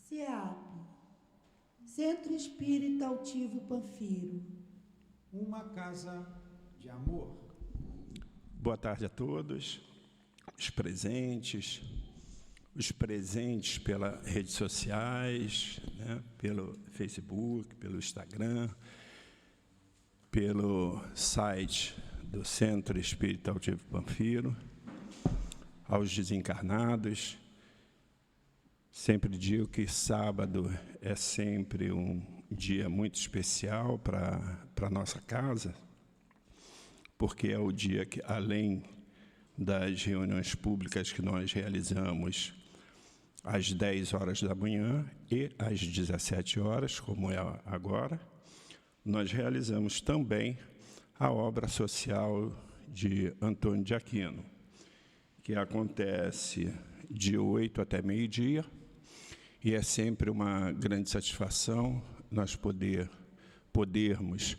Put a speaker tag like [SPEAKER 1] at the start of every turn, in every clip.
[SPEAKER 1] CEAP, Centro Espírita Altivo Panfiro.
[SPEAKER 2] Uma casa de amor.
[SPEAKER 3] Boa tarde a todos, os presentes pelas redes sociais, né, pelo Facebook, pelo Instagram, pelo site do Centro Espírita Altivo Panfiro, aos desencarnados. Sempre digo que sábado é sempre um dia muito especial para a nossa casa, porque é o dia que, além das reuniões públicas que nós realizamos às 10 horas da manhã e às 17 horas, como é agora, nós realizamos também a obra social de Antônio de Aquino, que acontece de 8 até meio-dia, e é sempre uma grande satisfação nós podermos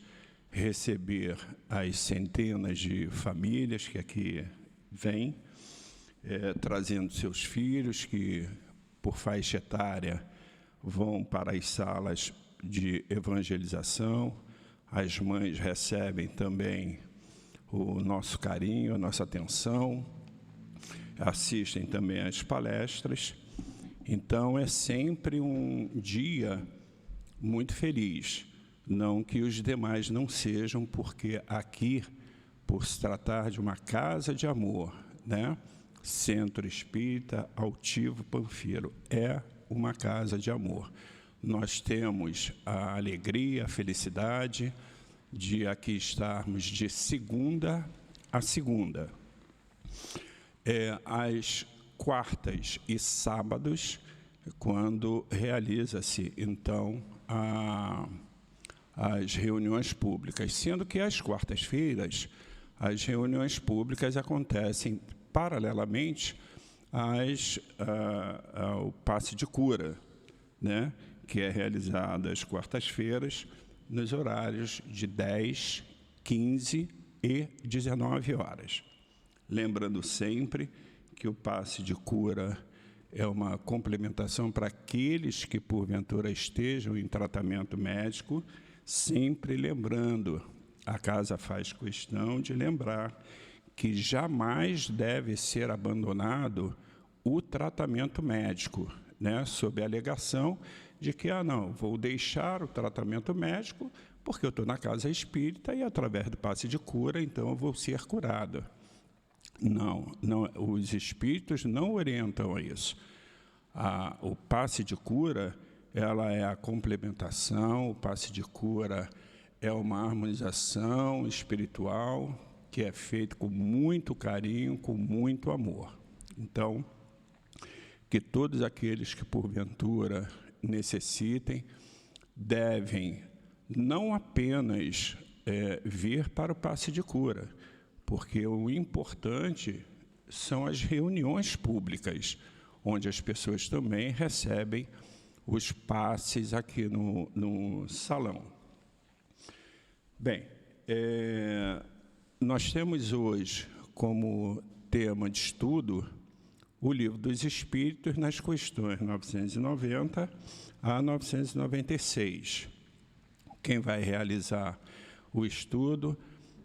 [SPEAKER 3] receber as centenas de famílias que aqui vêm, trazendo seus filhos, que, por faixa etária, vão para as salas de evangelização. As mães recebem também o nosso carinho, a nossa atenção, assistem também às palestras. Então, é sempre um dia muito feliz. Não que os demais não sejam, porque aqui, por se tratar de uma casa de amor, né? Centro Espírita Altivo Panfiro, é uma casa de amor. Nós temos a alegria, a felicidade de aqui estarmos de segunda a segunda. Às quartas e sábados, quando realiza-se, então, as reuniões públicas, sendo que às quartas-feiras as reuniões públicas acontecem paralelamente ao passe de cura, né, que é realizado às quartas-feiras nos horários de 10, 15 e 19 horas. Lembrando sempre que o passe de cura é uma complementação para aqueles que, porventura, estejam em tratamento médico, sempre lembrando, a casa faz questão de lembrar que jamais deve ser abandonado o tratamento médico, né, sob a alegação de que, não, vou deixar o tratamento médico porque eu estou na casa espírita e, através do passe de cura, então, eu vou ser curado. Não, os espíritos não orientam a isso. O passe de cura, ela é a complementação, o passe de cura é uma harmonização espiritual que é feito com muito carinho, com muito amor. Então, que todos aqueles que, porventura, necessitem, devem não apenas vir para o passe de cura, porque o importante são as reuniões públicas, onde as pessoas também recebem os passes aqui no salão. Bem, nós temos hoje como tema de estudo o Livro dos Espíritos nas questões 990 a 996. Quem vai realizar o estudo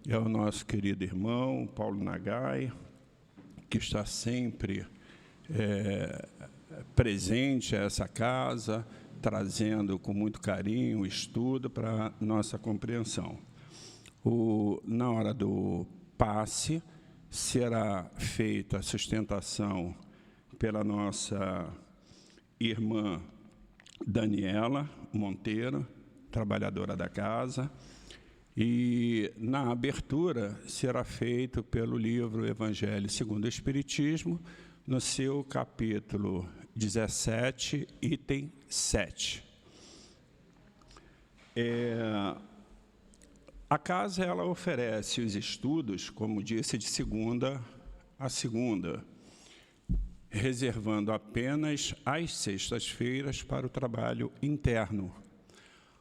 [SPEAKER 3] é o nosso querido irmão, Paulo Nagai, que está sempre presente a essa casa, trazendo com muito carinho o estudo para nossa compreensão. Na hora do passe, será feita a sustentação pela nossa irmã Daniela Monteiro, trabalhadora da casa, e na abertura será feito pelo livro Evangelho segundo o Espiritismo, no seu capítulo 17, item 7. A casa ela oferece os estudos, como disse, de segunda a segunda, reservando apenas as sextas-feiras para o trabalho interno.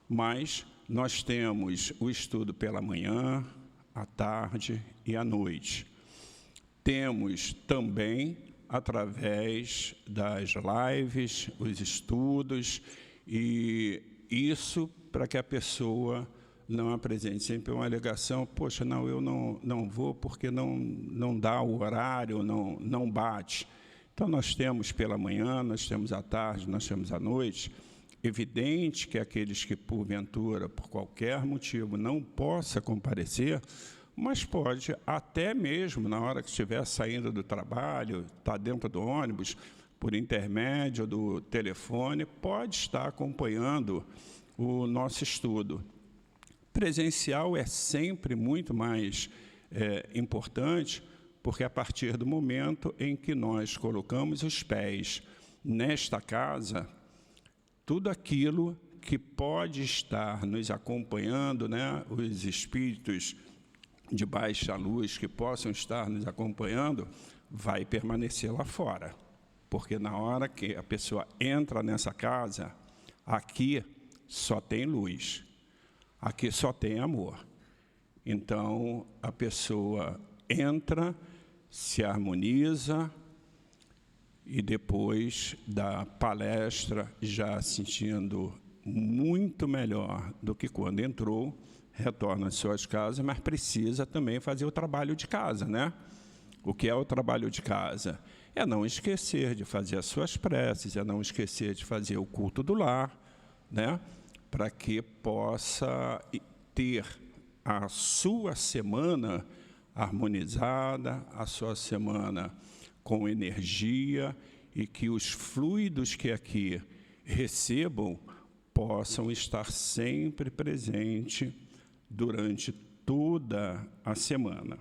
[SPEAKER 3] Mas nós temos o estudo pela manhã, à tarde e à noite. Temos também através das lives, os estudos, e isso para que a pessoa não apresente sempre uma alegação: poxa, não, eu não vou porque não dá o horário, não bate. Então, nós temos pela manhã, nós temos à tarde, nós temos à noite. Evidente que aqueles que, porventura, por qualquer motivo, não possa comparecer, mas pode, até mesmo na hora que estiver saindo do trabalho, está dentro do ônibus, por intermédio do telefone, pode estar acompanhando o nosso estudo. Presencial é sempre muito mais importante, porque a partir do momento em que nós colocamos os pés nesta casa, tudo aquilo que pode estar nos acompanhando, né, os espíritos de baixa luz que possam estar nos acompanhando, vai permanecer lá fora. Porque na hora que a pessoa entra nessa casa, aqui só tem luz, aqui só tem amor. Então, a pessoa entra, se harmoniza, e depois da palestra, já sentindo muito melhor do que quando entrou, retorna às suas casas, mas precisa também fazer o trabalho de casa, né? O que é o trabalho de casa? É não esquecer de fazer as suas preces, é não esquecer de fazer o culto do lar, né? Para que possa ter a sua semana harmonizada, a sua semana com energia, e que os fluidos que aqui recebam possam estar sempre presentes durante toda a semana.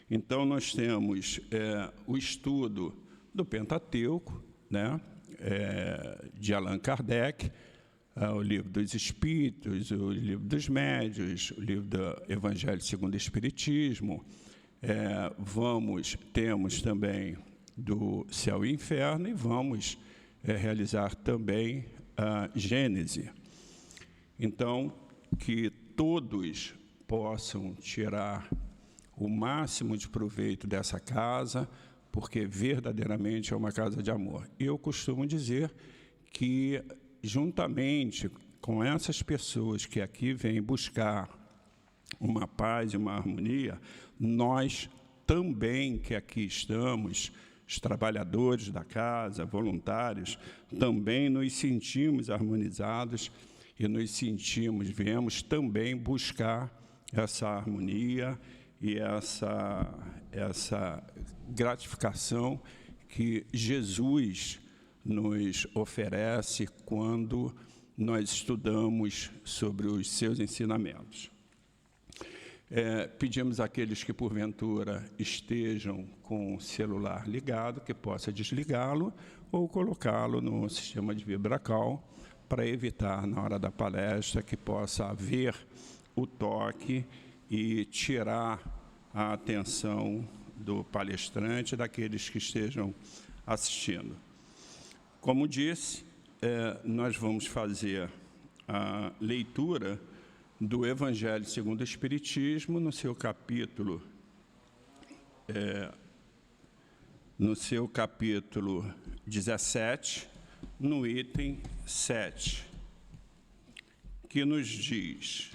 [SPEAKER 3] Então, nós temos o estudo do Pentateuco, né, de Allan Kardec, o livro dos Espíritos, o livro dos Médiuns, o livro do Evangelho segundo o Espiritismo. Temos também do Céu e Inferno, e vamos realizar também a Gênese. Então, que todos possam tirar o máximo de proveito dessa casa, porque verdadeiramente é uma casa de amor. Eu costumo dizer que, juntamente com essas pessoas que aqui vêm buscar uma paz e uma harmonia, nós também que aqui estamos, os trabalhadores da casa, voluntários, também nos sentimos harmonizados e viemos também buscar essa harmonia e essa gratificação que Jesus nos oferece quando nós estudamos sobre os seus ensinamentos. Pedimos àqueles que, porventura, estejam com o celular ligado, que possa desligá-lo ou colocá-lo no sistema de vibracal, para evitar, na hora da palestra, que possa haver o toque e tirar a atenção do palestrante, daqueles que estejam assistindo. Como disse, nós vamos fazer a leitura do Evangelho segundo o Espiritismo, no seu capítulo 17, no item 7, que nos diz: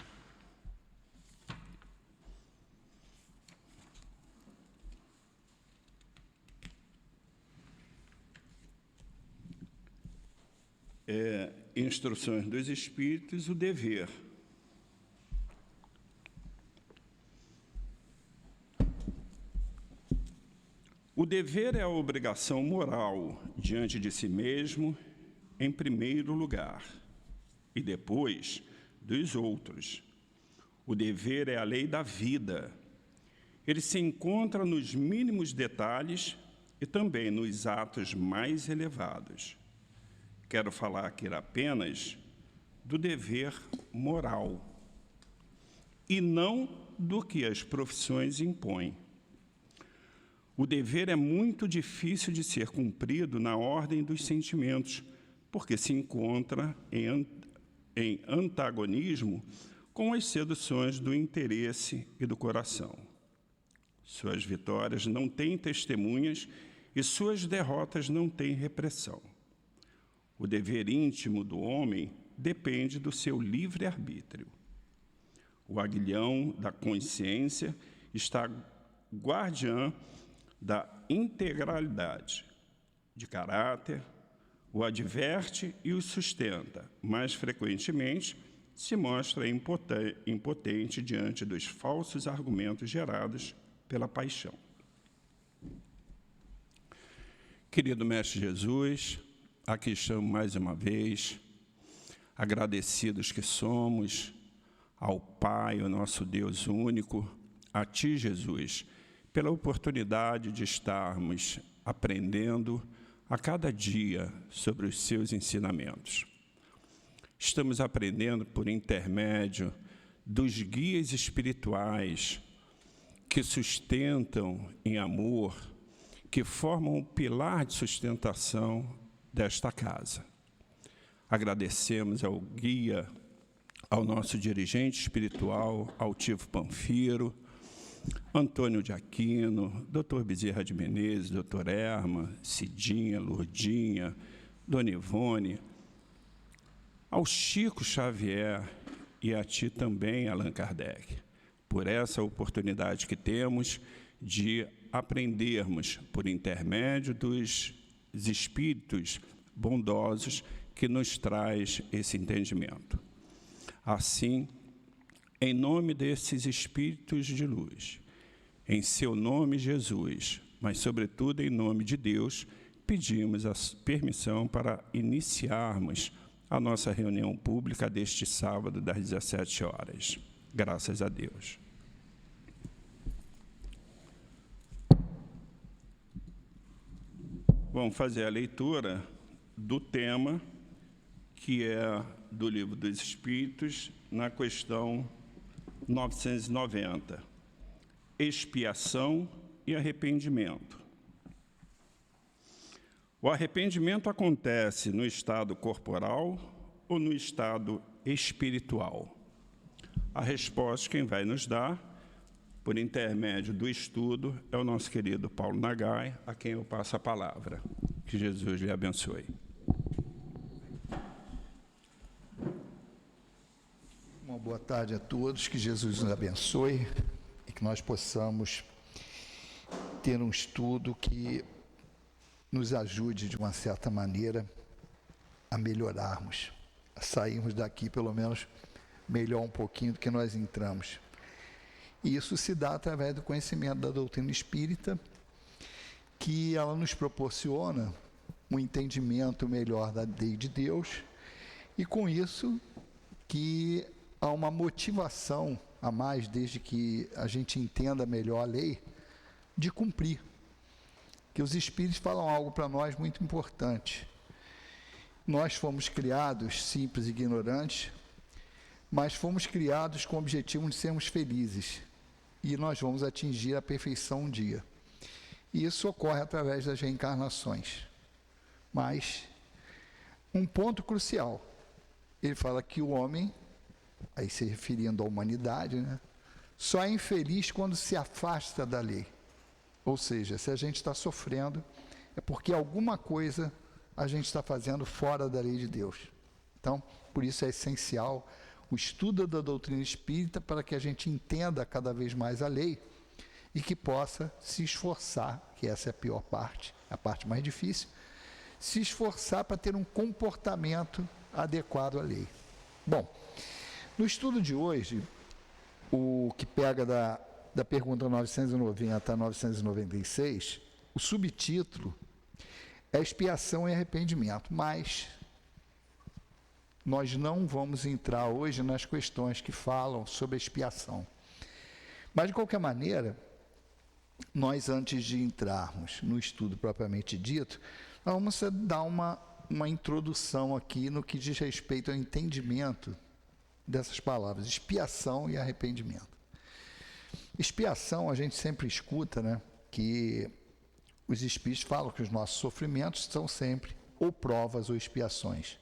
[SPEAKER 3] Instruções dos Espíritos, o dever. O dever é a obrigação moral diante de si mesmo, em primeiro lugar, e depois dos outros. O dever é a lei da vida. Ele se encontra nos mínimos detalhes e também nos atos mais elevados. Quero falar aqui apenas do dever moral, e não do que as profissões impõem. O dever é muito difícil de ser cumprido na ordem dos sentimentos, porque se encontra em antagonismo com as seduções do interesse e do coração. Suas vitórias não têm testemunhas e suas derrotas não têm repressão. O dever íntimo do homem depende do seu livre-arbítrio. O aguilhão da consciência está guardiã da integralidade de caráter, o adverte e o sustenta, mas frequentemente se mostra impotente diante dos falsos argumentos gerados pela paixão. Querido Mestre Jesus, aqui estamos mais uma vez, agradecidos que somos ao Pai, o nosso Deus único, a Ti, Jesus, pela oportunidade de estarmos aprendendo a cada dia sobre os seus ensinamentos. Estamos aprendendo por intermédio dos guias espirituais que sustentam em amor, que formam o pilar de sustentação desta casa. Agradecemos ao guia, ao nosso dirigente espiritual, Altivo Panfiro, Antônio de Aquino, Dr. Bezerra de Menezes, Dr. Erma, Cidinha, Lourdinha, Dona Ivone, ao Chico Xavier e a ti também, Allan Kardec, por essa oportunidade que temos de aprendermos por intermédio dos espíritos bondosos que nos traz esse entendimento. Assim, em nome desses espíritos de luz, em seu nome, Jesus, mas, sobretudo, em nome de Deus, pedimos a permissão para iniciarmos a nossa reunião pública deste sábado, das 17 horas. Graças a Deus. Vamos fazer a leitura do tema, que é do Livro dos Espíritos, na questão 990, expiação e arrependimento. O arrependimento acontece no estado corporal ou no estado espiritual? A resposta, quem vai nos dar, por intermédio do estudo, é o nosso querido Paulo Nagai, a quem eu passo a palavra. Que Jesus lhe abençoe.
[SPEAKER 4] Uma boa tarde a todos, que Jesus nos abençoe e que nós possamos ter um estudo que nos ajude, de uma certa maneira, a melhorarmos, a sairmos daqui, pelo menos, melhor um pouquinho do que nós entramos. E isso se dá através do conhecimento da doutrina espírita, que ela nos proporciona um entendimento melhor da lei de Deus, e com isso que há uma motivação a mais, desde que a gente entenda melhor a lei, de cumprir. Que os Espíritos falam algo para nós muito importante. Nós fomos criados simples e ignorantes, mas fomos criados com o objetivo de sermos felizes. E nós vamos atingir a perfeição um dia. E isso ocorre através das reencarnações. Mas, um ponto crucial, ele fala que o homem, aí se referindo à humanidade, né, só é infeliz quando se afasta da lei. Ou seja, se a gente está sofrendo, é porque alguma coisa a gente está fazendo fora da lei de Deus. Então, por isso é essencial o estudo da doutrina espírita, para que a gente entenda cada vez mais a lei e que possa se esforçar, que essa é a pior parte, a parte mais difícil, se esforçar para ter um comportamento adequado à lei. Bom, no estudo de hoje, o que pega da pergunta 990 a 996, o subtítulo é expiação e arrependimento, mas nós não vamos entrar hoje nas questões que falam sobre a expiação. Mas, de qualquer maneira, nós, antes de entrarmos no estudo propriamente dito, nós vamos dar uma introdução aqui no que diz respeito ao entendimento dessas palavras, expiação e arrependimento. Expiação, a gente sempre escuta, né, que os espíritos falam que os nossos sofrimentos são sempre ou provas ou expiações.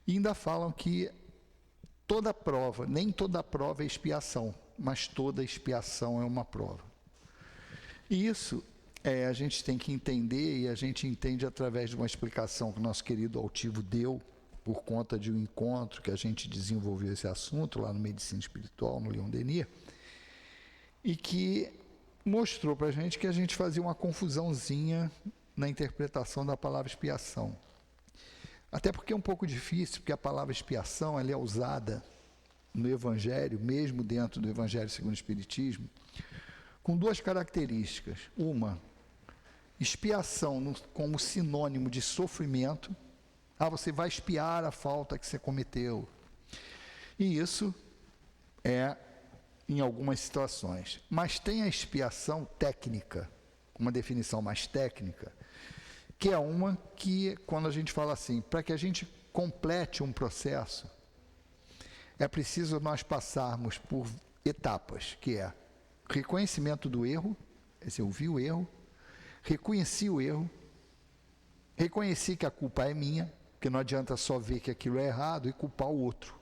[SPEAKER 4] E ainda falam que toda prova, nem toda prova é expiação, mas toda expiação é uma prova. E isso a gente tem que entender, e a gente entende através de uma explicação que o nosso querido Altivo deu, por conta de um encontro que a gente desenvolveu esse assunto lá no Medicina Espiritual, no Leon Denis, e que mostrou para a gente que a gente fazia uma confusãozinha na interpretação da palavra expiação. Até porque é um pouco difícil, porque a palavra expiação ela é usada no Evangelho, mesmo dentro do Evangelho segundo o Espiritismo, com duas características. Uma, expiação como sinônimo de sofrimento. Você vai expiar a falta que você cometeu. E isso é em algumas situações. Mas tem a expiação técnica, uma definição mais técnica, que é uma que, quando a gente fala assim, para que a gente complete um processo, é preciso nós passarmos por etapas, que é reconhecimento do erro, eu vi o erro, reconheci o erro, reconheci que a culpa é minha, porque não adianta só ver que aquilo é errado e culpar o outro.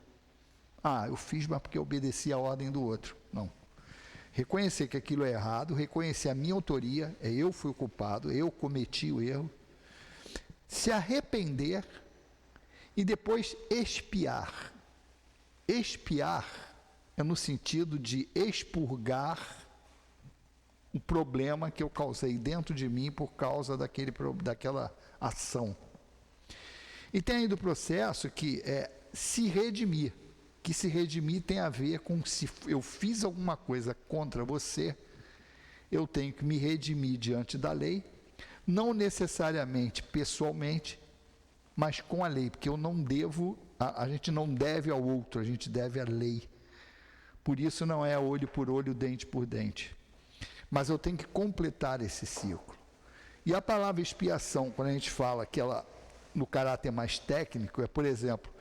[SPEAKER 4] Eu fiz, mas porque eu obedeci a ordem do outro. Não. Reconhecer que aquilo é errado, reconhecer a minha autoria, eu fui o culpado, eu cometi o erro, se arrepender e depois expiar. Expiar é no sentido de expurgar o problema que eu causei dentro de mim por causa daquela ação. E tem ainda o processo que é se redimir, que se redimir tem a ver com se eu fiz alguma coisa contra você, eu tenho que me redimir diante da lei, não necessariamente pessoalmente, mas com a lei, porque eu não devo, a gente não deve ao outro, a gente deve à lei. Por isso não é olho por olho, dente por dente. Mas eu tenho que completar esse ciclo. E a palavra expiação, quando a gente fala que ela, no caráter mais técnico, é, por exemplo,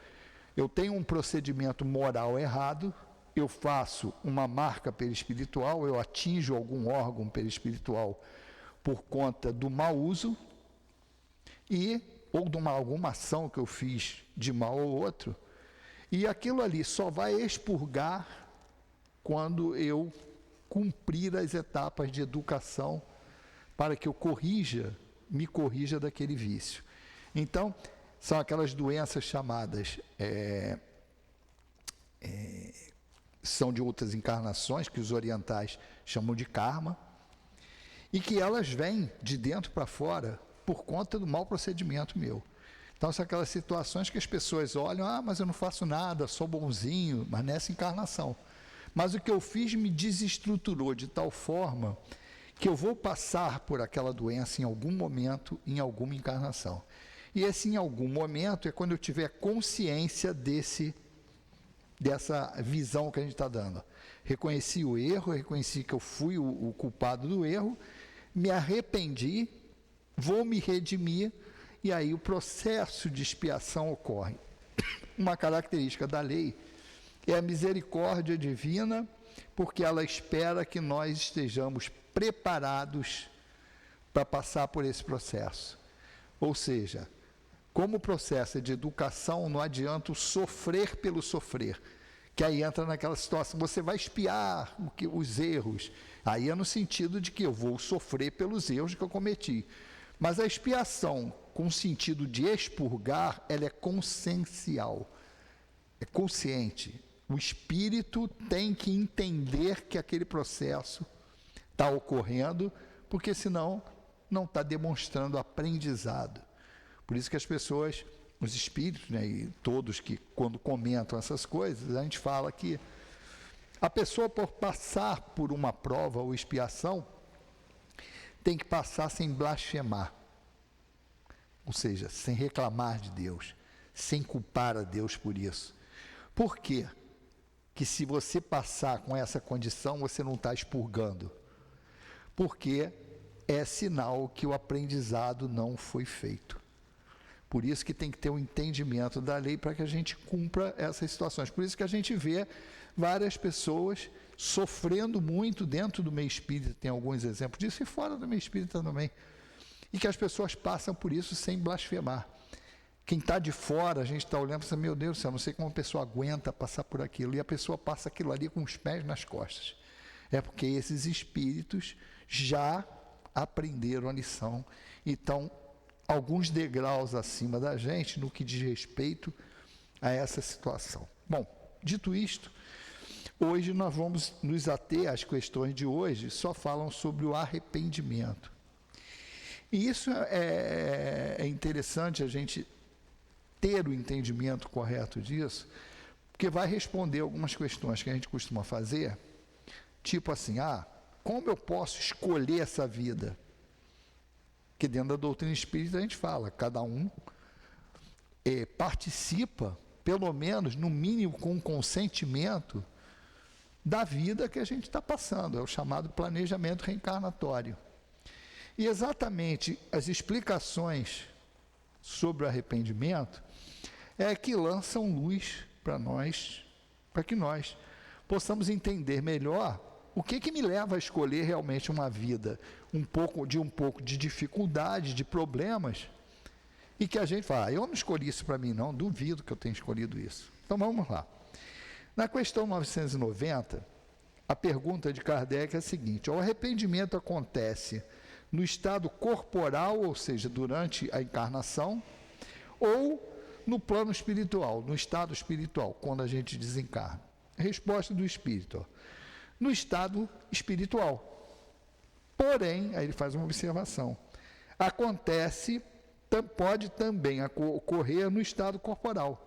[SPEAKER 4] eu tenho um procedimento moral errado, eu faço uma marca perispiritual, eu atinjo algum órgão perispiritual por conta do mau uso, ou de alguma ação que eu fiz de mal ou outro, e aquilo ali só vai expurgar quando eu cumprir as etapas de educação para que eu me corrija daquele vício. Então, são aquelas doenças chamadas, são de outras encarnações, que os orientais chamam de karma, e que elas vêm de dentro para fora por conta do mau procedimento meu. Então, são aquelas situações que as pessoas olham, mas eu não faço nada, sou bonzinho, mas nessa encarnação. Mas o que eu fiz me desestruturou de tal forma que eu vou passar por aquela doença em algum momento, em alguma encarnação. E esse em algum momento é quando eu tiver consciência dessa visão que a gente está dando. Reconheci o erro, reconheci que eu fui o culpado do erro, me arrependi, vou me redimir, e aí o processo de expiação ocorre. Uma característica da lei é a misericórdia divina, porque ela espera que nós estejamos preparados para passar por esse processo. Ou seja, como o processo é de educação, não adianta o sofrer pelo sofrer, que aí entra naquela situação, você vai expiar os erros, aí é no sentido de que eu vou sofrer pelos erros que eu cometi. Mas a expiação, com o sentido de expurgar, ela é consciencial, é consciente. O espírito tem que entender que aquele processo está ocorrendo, porque senão não está demonstrando aprendizado. Por isso que as pessoas, os espíritos, e todos que quando comentam essas coisas, a gente fala que a pessoa, por passar por uma prova ou expiação, tem que passar sem blasfemar, ou seja, sem reclamar de Deus, sem culpar a Deus por isso. Por quê? Que se você passar com essa condição, você não está expurgando, porque é sinal que o aprendizado não foi feito. Por isso que tem que ter um entendimento da lei para que a gente cumpra essas situações. Por isso que a gente vê várias pessoas sofrendo muito dentro do meio espírita, tem alguns exemplos disso, e fora do meio espírita também. E que as pessoas passam por isso sem blasfemar. Quem está de fora, a gente está olhando e pensa, meu Deus do céu, não sei como a pessoa aguenta passar por aquilo. E a pessoa passa aquilo ali com os pés nas costas. É porque esses espíritos já aprenderam a lição e estão alguns degraus acima da gente no que diz respeito a essa situação. Bom, dito isto, hoje nós vamos nos ater às questões de hoje, só falam sobre o arrependimento. E isso é interessante a gente ter o entendimento correto disso, porque vai responder algumas questões que a gente costuma fazer, tipo assim, como eu posso escolher essa vida? Que dentro da doutrina espírita a gente fala, cada um participa, pelo menos, no mínimo, com o consentimento da vida que a gente está passando, é o chamado planejamento reencarnatório. E exatamente as explicações sobre o arrependimento é que lançam luz para nós, para que nós possamos entender melhor o que me leva a escolher realmente uma vida um pouco de dificuldade, de problemas, e que a gente fala, eu não escolhi isso para mim não, duvido que eu tenha escolhido isso. Então vamos lá. Na questão 990, a pergunta de Kardec é a seguinte: o arrependimento acontece no estado corporal, ou seja, durante a encarnação, ou no plano espiritual, no estado espiritual, quando a gente desencarna? Resposta do espírito: no estado espiritual. Porém, aí ele faz uma observação, pode também ocorrer no estado corporal.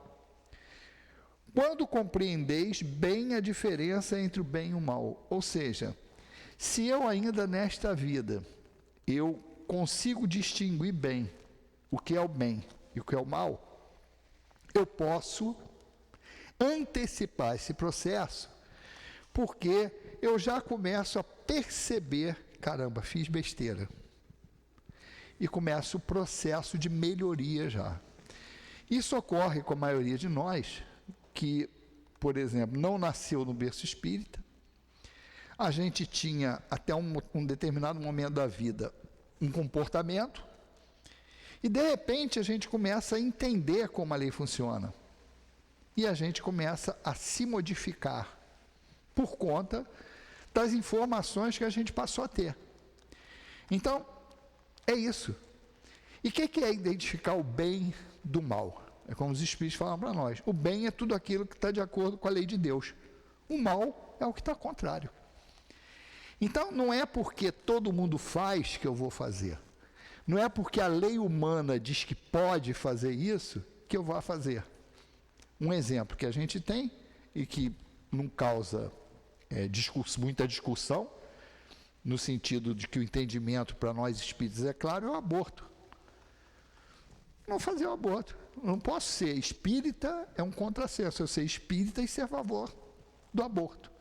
[SPEAKER 4] Quando compreendeis bem a diferença entre o bem e o mal, ou seja, se eu ainda nesta vida, eu consigo distinguir bem o que é o bem e o que é o mal, eu posso antecipar esse processo, porque eu já começo a perceber, caramba, fiz besteira. E começa o processo de melhoria já. Isso ocorre com a maioria de nós, que, por exemplo, não nasceu no berço espírita. A gente tinha, até um determinado momento da vida, um comportamento, e de repente a gente começa a entender como a lei funciona. E a gente começa a se modificar por conta das informações que a gente passou a ter. Então, é isso. E o que é identificar o bem do mal? É como os espíritos falam para nós. O bem é tudo aquilo que está de acordo com a lei de Deus. O mal é o que está contrário. Então, não é porque todo mundo faz que eu vou fazer. Não é porque a lei humana diz que pode fazer isso que eu vou fazer. Um exemplo que a gente tem e que não causa muita discussão, no sentido de que o entendimento para nós espíritas é claro, é o aborto. Não fazer o aborto. Não posso ser espírita, é um contrassenso, eu ser espírita e ser a favor do aborto.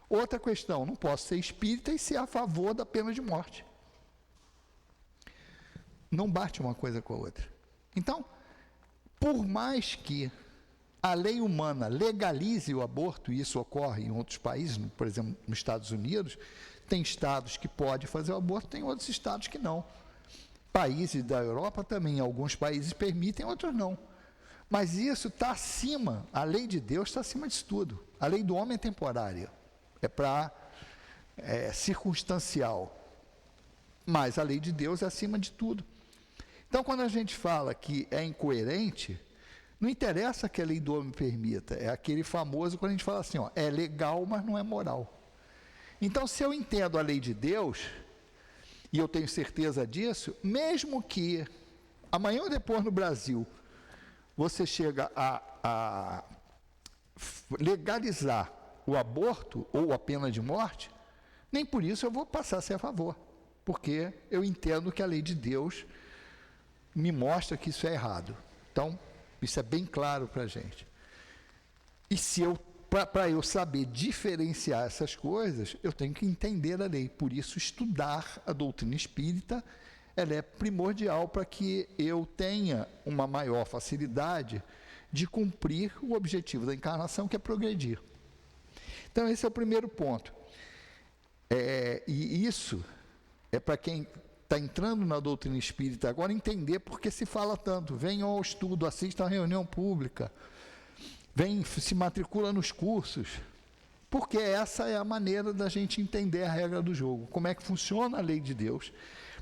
[SPEAKER 4] Outra questão, não posso ser espírita e ser a favor da pena de morte. Não bate uma coisa com a outra. Então, por mais que a lei humana legalize o aborto, e isso ocorre em outros países, por exemplo, nos Estados Unidos, tem estados que podem fazer o aborto, tem outros estados que não. Países da Europa também, alguns países permitem, outros não. Mas isso está acima, a lei de Deus está acima disso tudo. A lei do homem é temporária, é circunstancial, mas a lei de Deus é acima de tudo. Então, quando a gente fala que é incoerente, não interessa que a lei do homem permita, é aquele famoso quando a gente fala assim, é legal, mas não é moral. Então, se eu entendo a lei de Deus, e eu tenho certeza disso, mesmo que amanhã ou depois no Brasil, você chega a legalizar o aborto ou a pena de morte, nem por isso eu vou passar a ser a favor, porque eu entendo que a lei de Deus me mostra que isso é errado. Então, isso é bem claro para a gente. E se para eu saber diferenciar essas coisas, eu tenho que entender a lei. Por isso, estudar a doutrina espírita, ela é primordial para que eu tenha uma maior facilidade de cumprir o objetivo da encarnação, que é progredir. Então, esse é o primeiro ponto. E isso é para quem está entrando na doutrina espírita agora entender por que se fala tanto. Venham ao estudo, assistam à reunião pública, se matricula nos cursos, Porque essa é a maneira da gente entender a regra do jogo, como é que funciona a lei de Deus,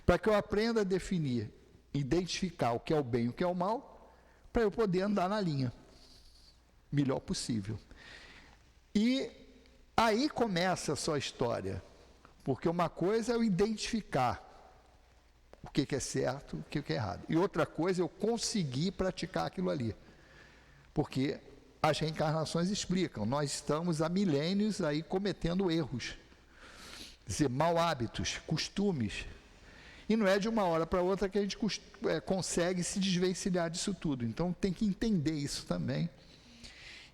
[SPEAKER 4] para que eu aprenda a definir, identificar o que é o bem e o que é o mal, para eu poder andar na linha melhor possível. E aí começa a sua história, porque uma coisa é eu identificar o que é certo, o que é errado, e outra coisa é eu conseguir praticar aquilo ali, porque as reencarnações explicam, nós estamos há milênios aí cometendo erros, quer dizer, mau hábitos, costumes, e não é de uma hora para outra que a gente consegue se desvencilhar disso tudo, então tem que entender isso também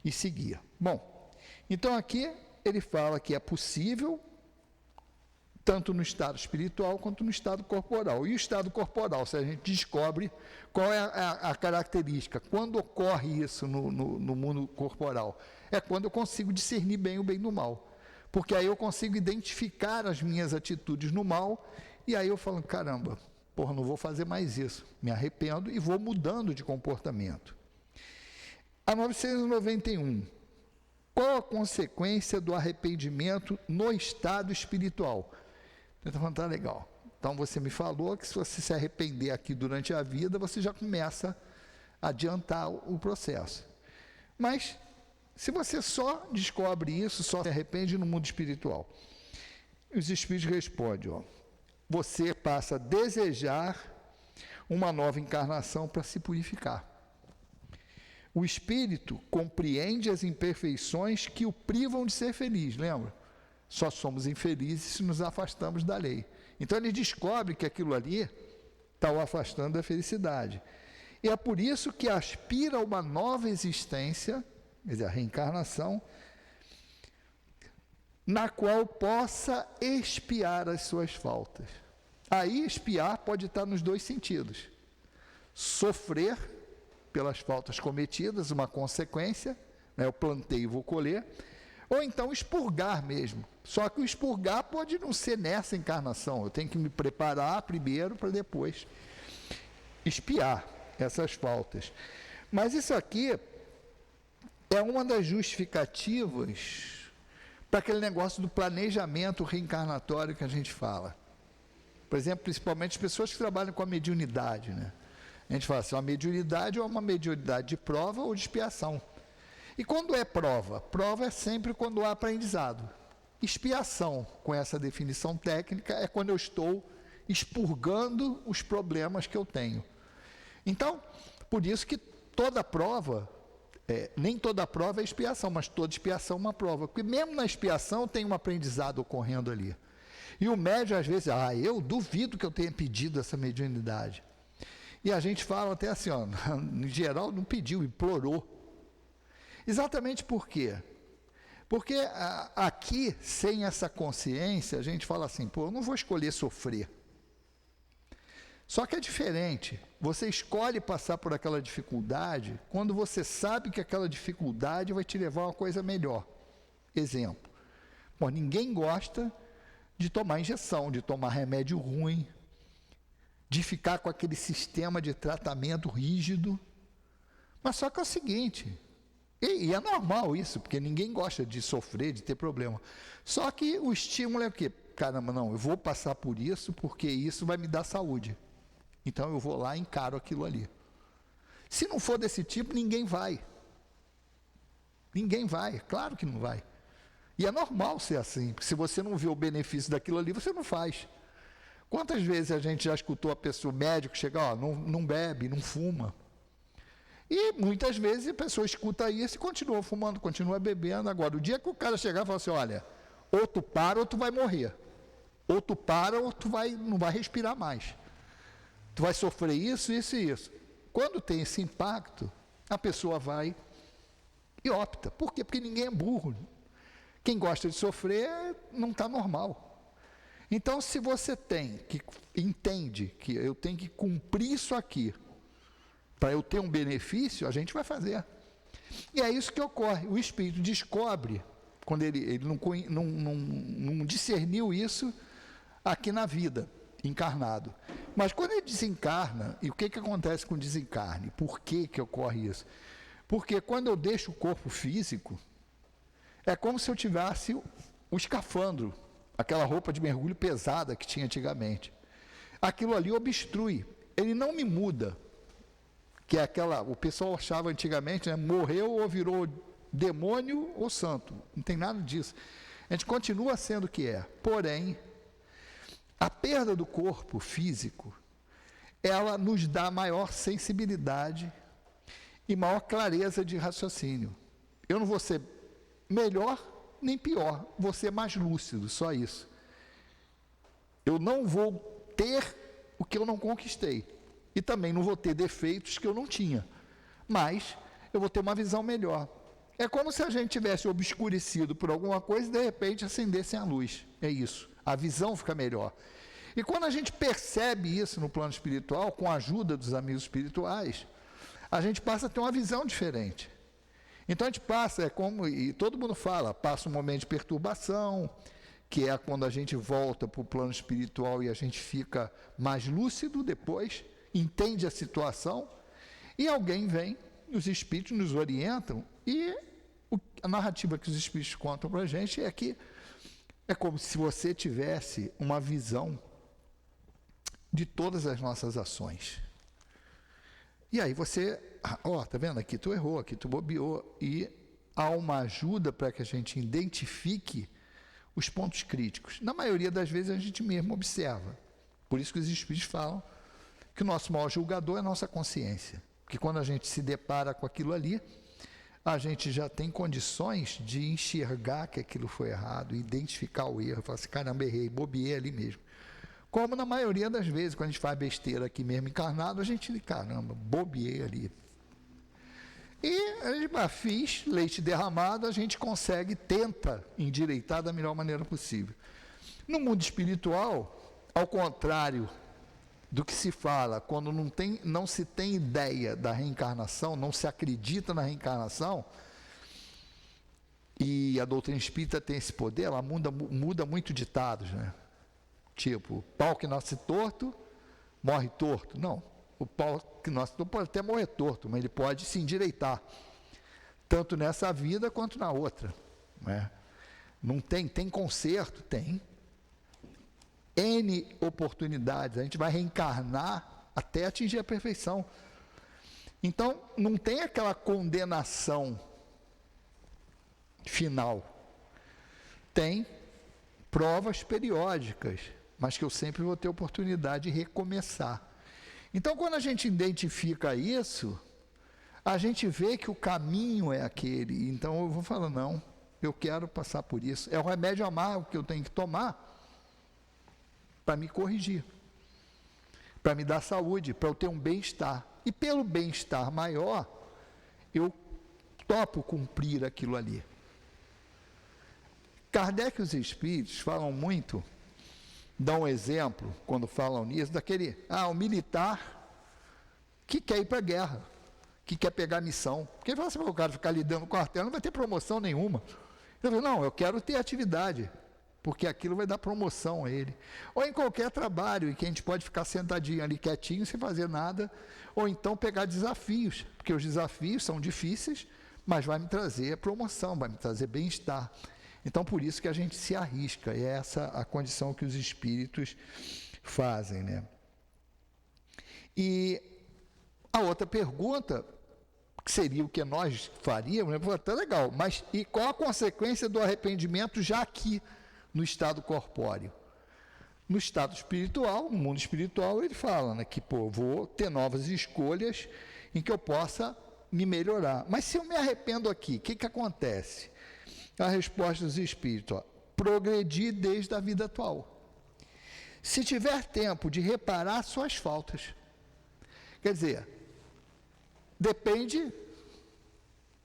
[SPEAKER 4] e seguir. Bom, então aqui ele fala que é possível, tanto no estado espiritual quanto no estado corporal. E o estado corporal, se a gente descobre qual é a característica, quando ocorre isso no mundo corporal, é quando eu consigo discernir bem o bem do mal. Porque aí eu consigo identificar as minhas atitudes no mal, e aí eu falo, caramba, porra, não vou fazer mais isso. Me arrependo e vou mudando de comportamento. A 991. Qual a consequência do arrependimento no estado espiritual? Então, tá legal. Então, você me falou que se você se arrepender aqui durante a vida, você já começa a adiantar o processo. Mas, se você só descobre isso, só se arrepende no mundo espiritual, os espíritos respondem, ó, você passa a desejar uma nova encarnação para se purificar. O espírito compreende as imperfeições que o privam de ser feliz, lembra? Só somos infelizes se nos afastamos da lei. Então ele descobre que aquilo ali está o afastando da felicidade. E é por isso que aspira a uma nova existência, quer dizer, a reencarnação, na qual possa expiar as suas faltas. Aí expiar pode estar nos dois sentidos. Sofrer pelas faltas cometidas, uma consequência, né, eu plantei e vou colher, ou então expurgar mesmo. Só que o expurgar pode não ser nessa encarnação, eu tenho que me preparar primeiro para depois expiar essas faltas. Mas isso aqui é uma das justificativas para aquele negócio do planejamento reencarnatório que a gente fala. Por exemplo, principalmente as pessoas que trabalham com a mediunidade, né? A gente fala assim, uma mediunidade é uma mediunidade de prova ou de expiação. E quando é prova? Prova é sempre quando há aprendizado. Expiação, com essa definição técnica, é quando eu estou expurgando os problemas que eu tenho. Então, por isso que toda prova, nem toda prova é expiação, mas toda expiação é uma prova. Porque mesmo na expiação tem um aprendizado ocorrendo ali. E o médium, às vezes, eu duvido que eu tenha pedido essa mediunidade. E a gente fala até assim, ó, em geral não pediu, implorou. Exatamente por quê? Porque aqui, sem essa consciência, a gente fala assim, pô, eu não vou escolher sofrer. Só que é diferente, você escolhe passar por aquela dificuldade quando você sabe que aquela dificuldade vai te levar a uma coisa melhor. Exemplo, bom, ninguém gosta de tomar injeção, de tomar remédio ruim, de ficar com aquele sistema de tratamento rígido. Mas só que é o seguinte, e é normal isso, porque ninguém gosta de sofrer, de ter problema. Só que o estímulo é o quê? Caramba, não, eu vou passar por isso porque isso vai me dar saúde. Então eu vou lá e encaro aquilo ali. Se não for desse tipo, ninguém vai. Ninguém vai, claro que não vai. E é normal ser assim, porque se você não vê o benefício daquilo ali, você não faz. Quantas vezes a gente já escutou a pessoa, o médico, chegar, não bebe, não fuma. E muitas vezes a pessoa escuta isso e continua fumando, continua bebendo. Agora, o dia que o cara chegar e falar assim, olha, ou tu para ou tu vai morrer. Ou tu para ou tu não vai respirar mais. Tu vai sofrer isso, isso e isso. Quando tem esse impacto, a pessoa vai e opta. Por quê? Porque ninguém é burro. Quem gosta de sofrer não está normal. Então, se você entende que eu tenho que cumprir isso aqui, para eu ter um benefício, a gente vai fazer. E é isso que ocorre. O espírito descobre, quando ele não discerniu isso aqui na vida, encarnado. Mas quando ele desencarna, e o que acontece com o desencarne? Por que ocorre isso? Porque quando eu deixo o corpo físico, É como se eu tivesse o escafandro, aquela roupa de mergulho pesada que tinha antigamente. Aquilo ali obstrui, ele não me muda, que é aquela, o pessoal achava antigamente, né, morreu ou virou demônio ou santo, não tem nada disso. A gente continua sendo o que é, porém, a perda do corpo físico, ela nos dá maior sensibilidade e maior clareza de raciocínio. Eu não vou ser melhor nem pior, vou ser mais lúcido, só isso. Eu não vou ter o que eu não conquistei, e também não vou ter defeitos que eu não tinha, mas eu vou ter uma visão melhor. É como se a gente tivesse obscurecido por alguma coisa e de repente acendesse a luz, é isso, a visão fica melhor. E quando a gente percebe isso no plano espiritual, com a ajuda dos amigos espirituais, a gente passa a ter uma visão diferente. Então a gente passa, é como, e todo mundo fala, passa um momento de perturbação, que é quando a gente volta para o plano espiritual e a gente fica mais lúcido depois, entende a situação, e alguém vem, os espíritos nos orientam, e a narrativa que os espíritos contam para a gente é que é como se você tivesse uma visão de todas as nossas ações. E aí você, tá vendo? Aqui tu errou, aqui tu bobeou, e há uma ajuda para que a gente identifique os pontos críticos. Na maioria das vezes a gente mesmo observa. Por isso que os espíritos falam que o nosso maior julgador é a nossa consciência. Porque quando a gente se depara com aquilo ali, a gente já tem condições de enxergar que aquilo foi errado, identificar o erro, falar assim, caramba, errei, bobeei ali mesmo. Como na maioria das vezes, quando a gente faz besteira aqui mesmo encarnado, a gente, caramba, bobeei ali. E fiz leite derramado, a gente consegue, tenta endireitar da melhor maneira possível. No mundo espiritual, ao contrário do que se fala, quando não se tem ideia da reencarnação, não se acredita na reencarnação, e a doutrina espírita tem esse poder, ela muda muito ditados, né? Tipo, pau que nasce torto, morre torto. Não, o pau que nasce torto pode até morrer torto, mas ele pode se endireitar, tanto nessa vida quanto na outra, né? Não tem conserto? Tem. N oportunidades, a gente vai reencarnar até atingir a perfeição. Então, não tem aquela condenação final. Tem provas periódicas, mas que eu sempre vou ter oportunidade de recomeçar. Então, quando a gente identifica isso, a gente vê que o caminho é aquele. Então, eu vou falar, não, eu quero passar por isso. É o remédio amargo que eu tenho que tomar para me corrigir, para me dar saúde, para eu ter um bem-estar. E pelo bem-estar maior, eu topo cumprir aquilo ali. Kardec e os espíritos falam muito, dão um exemplo, quando falam nisso, daquele, o militar que quer ir para a guerra, que quer pegar missão. Porque ele fala assim, o cara ficar lidando com o quartel, não vai ter promoção nenhuma. Eu falo, não, eu quero ter atividade, porque aquilo vai dar promoção a ele. Ou em qualquer trabalho, em que a gente pode ficar sentadinho ali, quietinho, sem fazer nada, ou então pegar desafios, porque os desafios são difíceis, mas vai me trazer promoção, vai me trazer bem-estar. Então, por isso que a gente se arrisca, e é essa a condição que os espíritos fazem, né? E a outra pergunta, que seria o que nós faríamos, né? Até legal, mas e qual a consequência do arrependimento já aqui no estado corpóreo? No estado espiritual, no mundo espiritual, ele fala, né, que vou ter novas escolhas em que eu possa me melhorar. Mas se eu me arrependo aqui, o que acontece? A resposta dos espíritos, progredir desde a vida atual. Se tiver tempo de reparar suas faltas, quer dizer, depende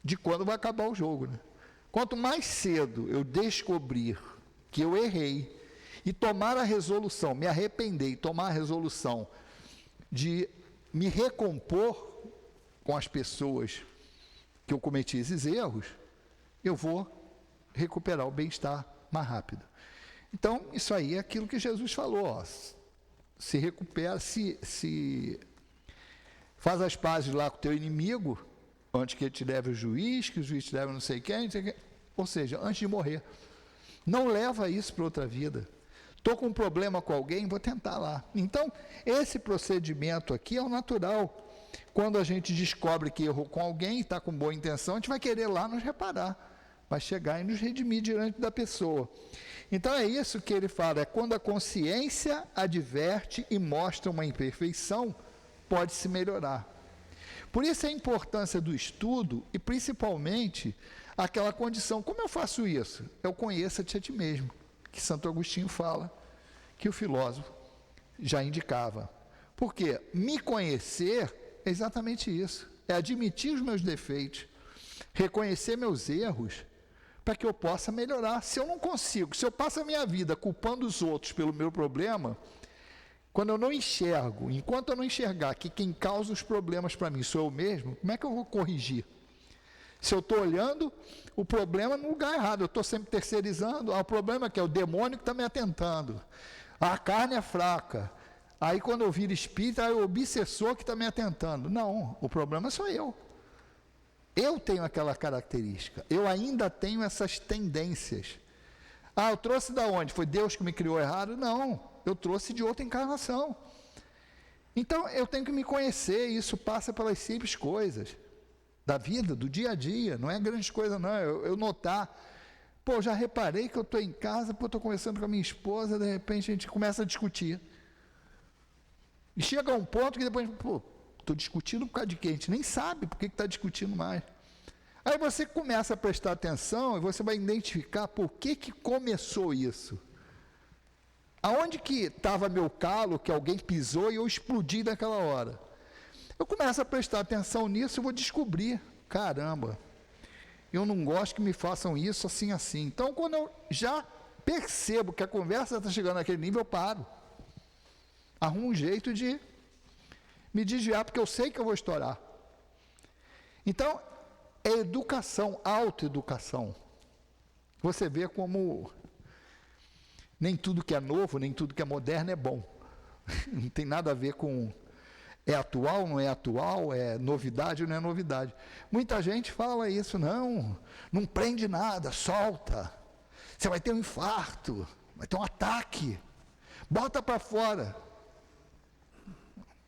[SPEAKER 4] de quando vai acabar o jogo, né? Quanto mais cedo eu descobrir que eu errei e tomar a resolução, me arrepender e tomar a resolução de me recompor com as pessoas que eu cometi esses erros, eu vou recuperar o bem-estar mais rápido. Então, isso aí é aquilo que Jesus falou, se recupera, se faz as pazes lá com o teu inimigo, antes que ele te leve o juiz, que o juiz te leve não sei quem, ou seja, antes de morrer. Não leva isso para outra vida. Estou com um problema com alguém, vou tentar lá. Então, esse procedimento aqui é o natural. Quando a gente descobre que errou com alguém, está com boa intenção, a gente vai querer lá nos reparar, vai chegar e nos redimir diante da pessoa. Então é isso que ele fala, é quando a consciência adverte e mostra uma imperfeição, pode se melhorar. Por isso a importância do estudo e principalmente aquela condição, como eu faço isso? Eu conheço-te a ti mesmo, que Santo Agostinho fala, que o filósofo já indicava. Porque me conhecer é exatamente isso, é admitir os meus defeitos, reconhecer meus erros, para que eu possa melhorar. Se eu não consigo, se eu passo a minha vida culpando os outros pelo meu problema, quando eu não enxergo, enquanto eu não enxergar que quem causa os problemas para mim sou eu mesmo, como é que eu vou corrigir? Se eu estou olhando o problema no lugar errado, eu estou sempre terceirizando, o problema é que é o demônio que está me atentando, a carne é fraca, aí quando eu viro espírita, é o obsessor que está me atentando. Não, o problema sou eu. Eu tenho aquela característica, eu ainda tenho essas tendências. Ah, eu trouxe da onde? Foi Deus que me criou errado? Não, eu trouxe de outra encarnação. Então, eu tenho que me conhecer, e isso passa pelas simples coisas da vida, do dia a dia, não é grande coisa não, eu notar, pô, já reparei que eu estou em casa, pô, estou conversando com a minha esposa, de repente a gente começa a discutir. E chega a um ponto que depois, pô, estou discutindo por causa de quê? A gente nem sabe por que está discutindo mais. Aí você começa a prestar atenção e você vai identificar por que começou isso. Aonde que estava meu calo, que alguém pisou e eu explodi naquela hora? Eu começo a prestar atenção nisso e vou descobrir, caramba, eu não gosto que me façam isso assim, assim. Então, quando eu já percebo que a conversa está chegando naquele nível, eu paro. Arrumo um jeito de me desviar, porque eu sei que eu vou estourar. Então, é educação, autoeducação. Você vê como nem tudo que é novo, nem tudo que é moderno é bom. Não tem nada a ver com é atual, não é atual, é novidade ou não é novidade. Muita gente fala isso, não prende nada, solta. Você vai ter um infarto, vai ter um ataque. Bota para fora.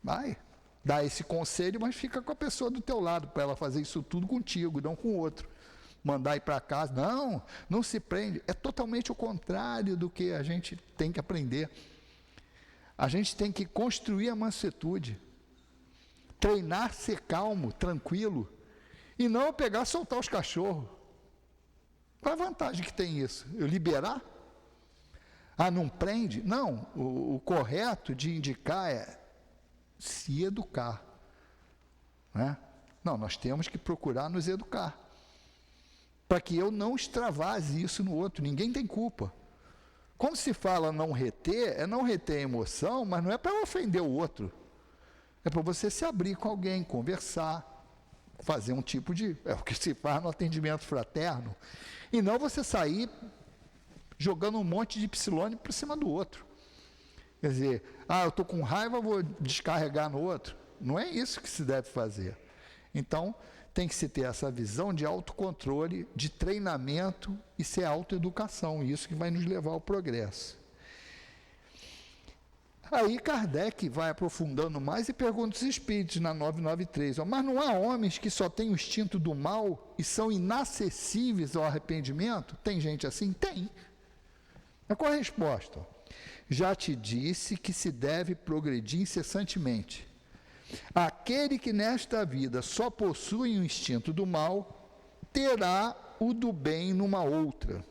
[SPEAKER 4] Vai, dá esse conselho, mas fica com a pessoa do teu lado, para ela fazer isso tudo contigo, não com o outro. Mandar ir para casa, não se prende. É totalmente o contrário do que a gente tem que aprender. A gente tem que construir a mansuetude, treinar ser calmo, tranquilo, e não pegar e soltar os cachorros. Qual a vantagem que tem isso? Eu liberar? Ah, não prende? Não, o correto de indicar é se educar. Né? Não, nós temos que procurar nos educar, para que eu não extravase isso no outro. Ninguém tem culpa. Quando se fala não reter, é não reter a emoção, mas não é para ofender o outro. É para você se abrir com alguém, conversar, fazer um tipo de... É o que se faz no atendimento fraterno. E não você sair jogando um monte de psilone por cima do outro. Quer dizer, eu estou com raiva, vou descarregar no outro. Não é isso que se deve fazer. Então, tem que se ter essa visão de autocontrole, de treinamento e ser autoeducação. Isso que vai nos levar ao progresso. Aí Kardec vai aprofundando mais e pergunta os espíritos na 993, mas não há homens que só têm o instinto do mal e são inacessíveis ao arrependimento? Tem gente assim? Tem. Mas qual a resposta? Já te disse que se deve progredir incessantemente. Aquele que nesta vida só possui o instinto do mal, terá o do bem numa outra.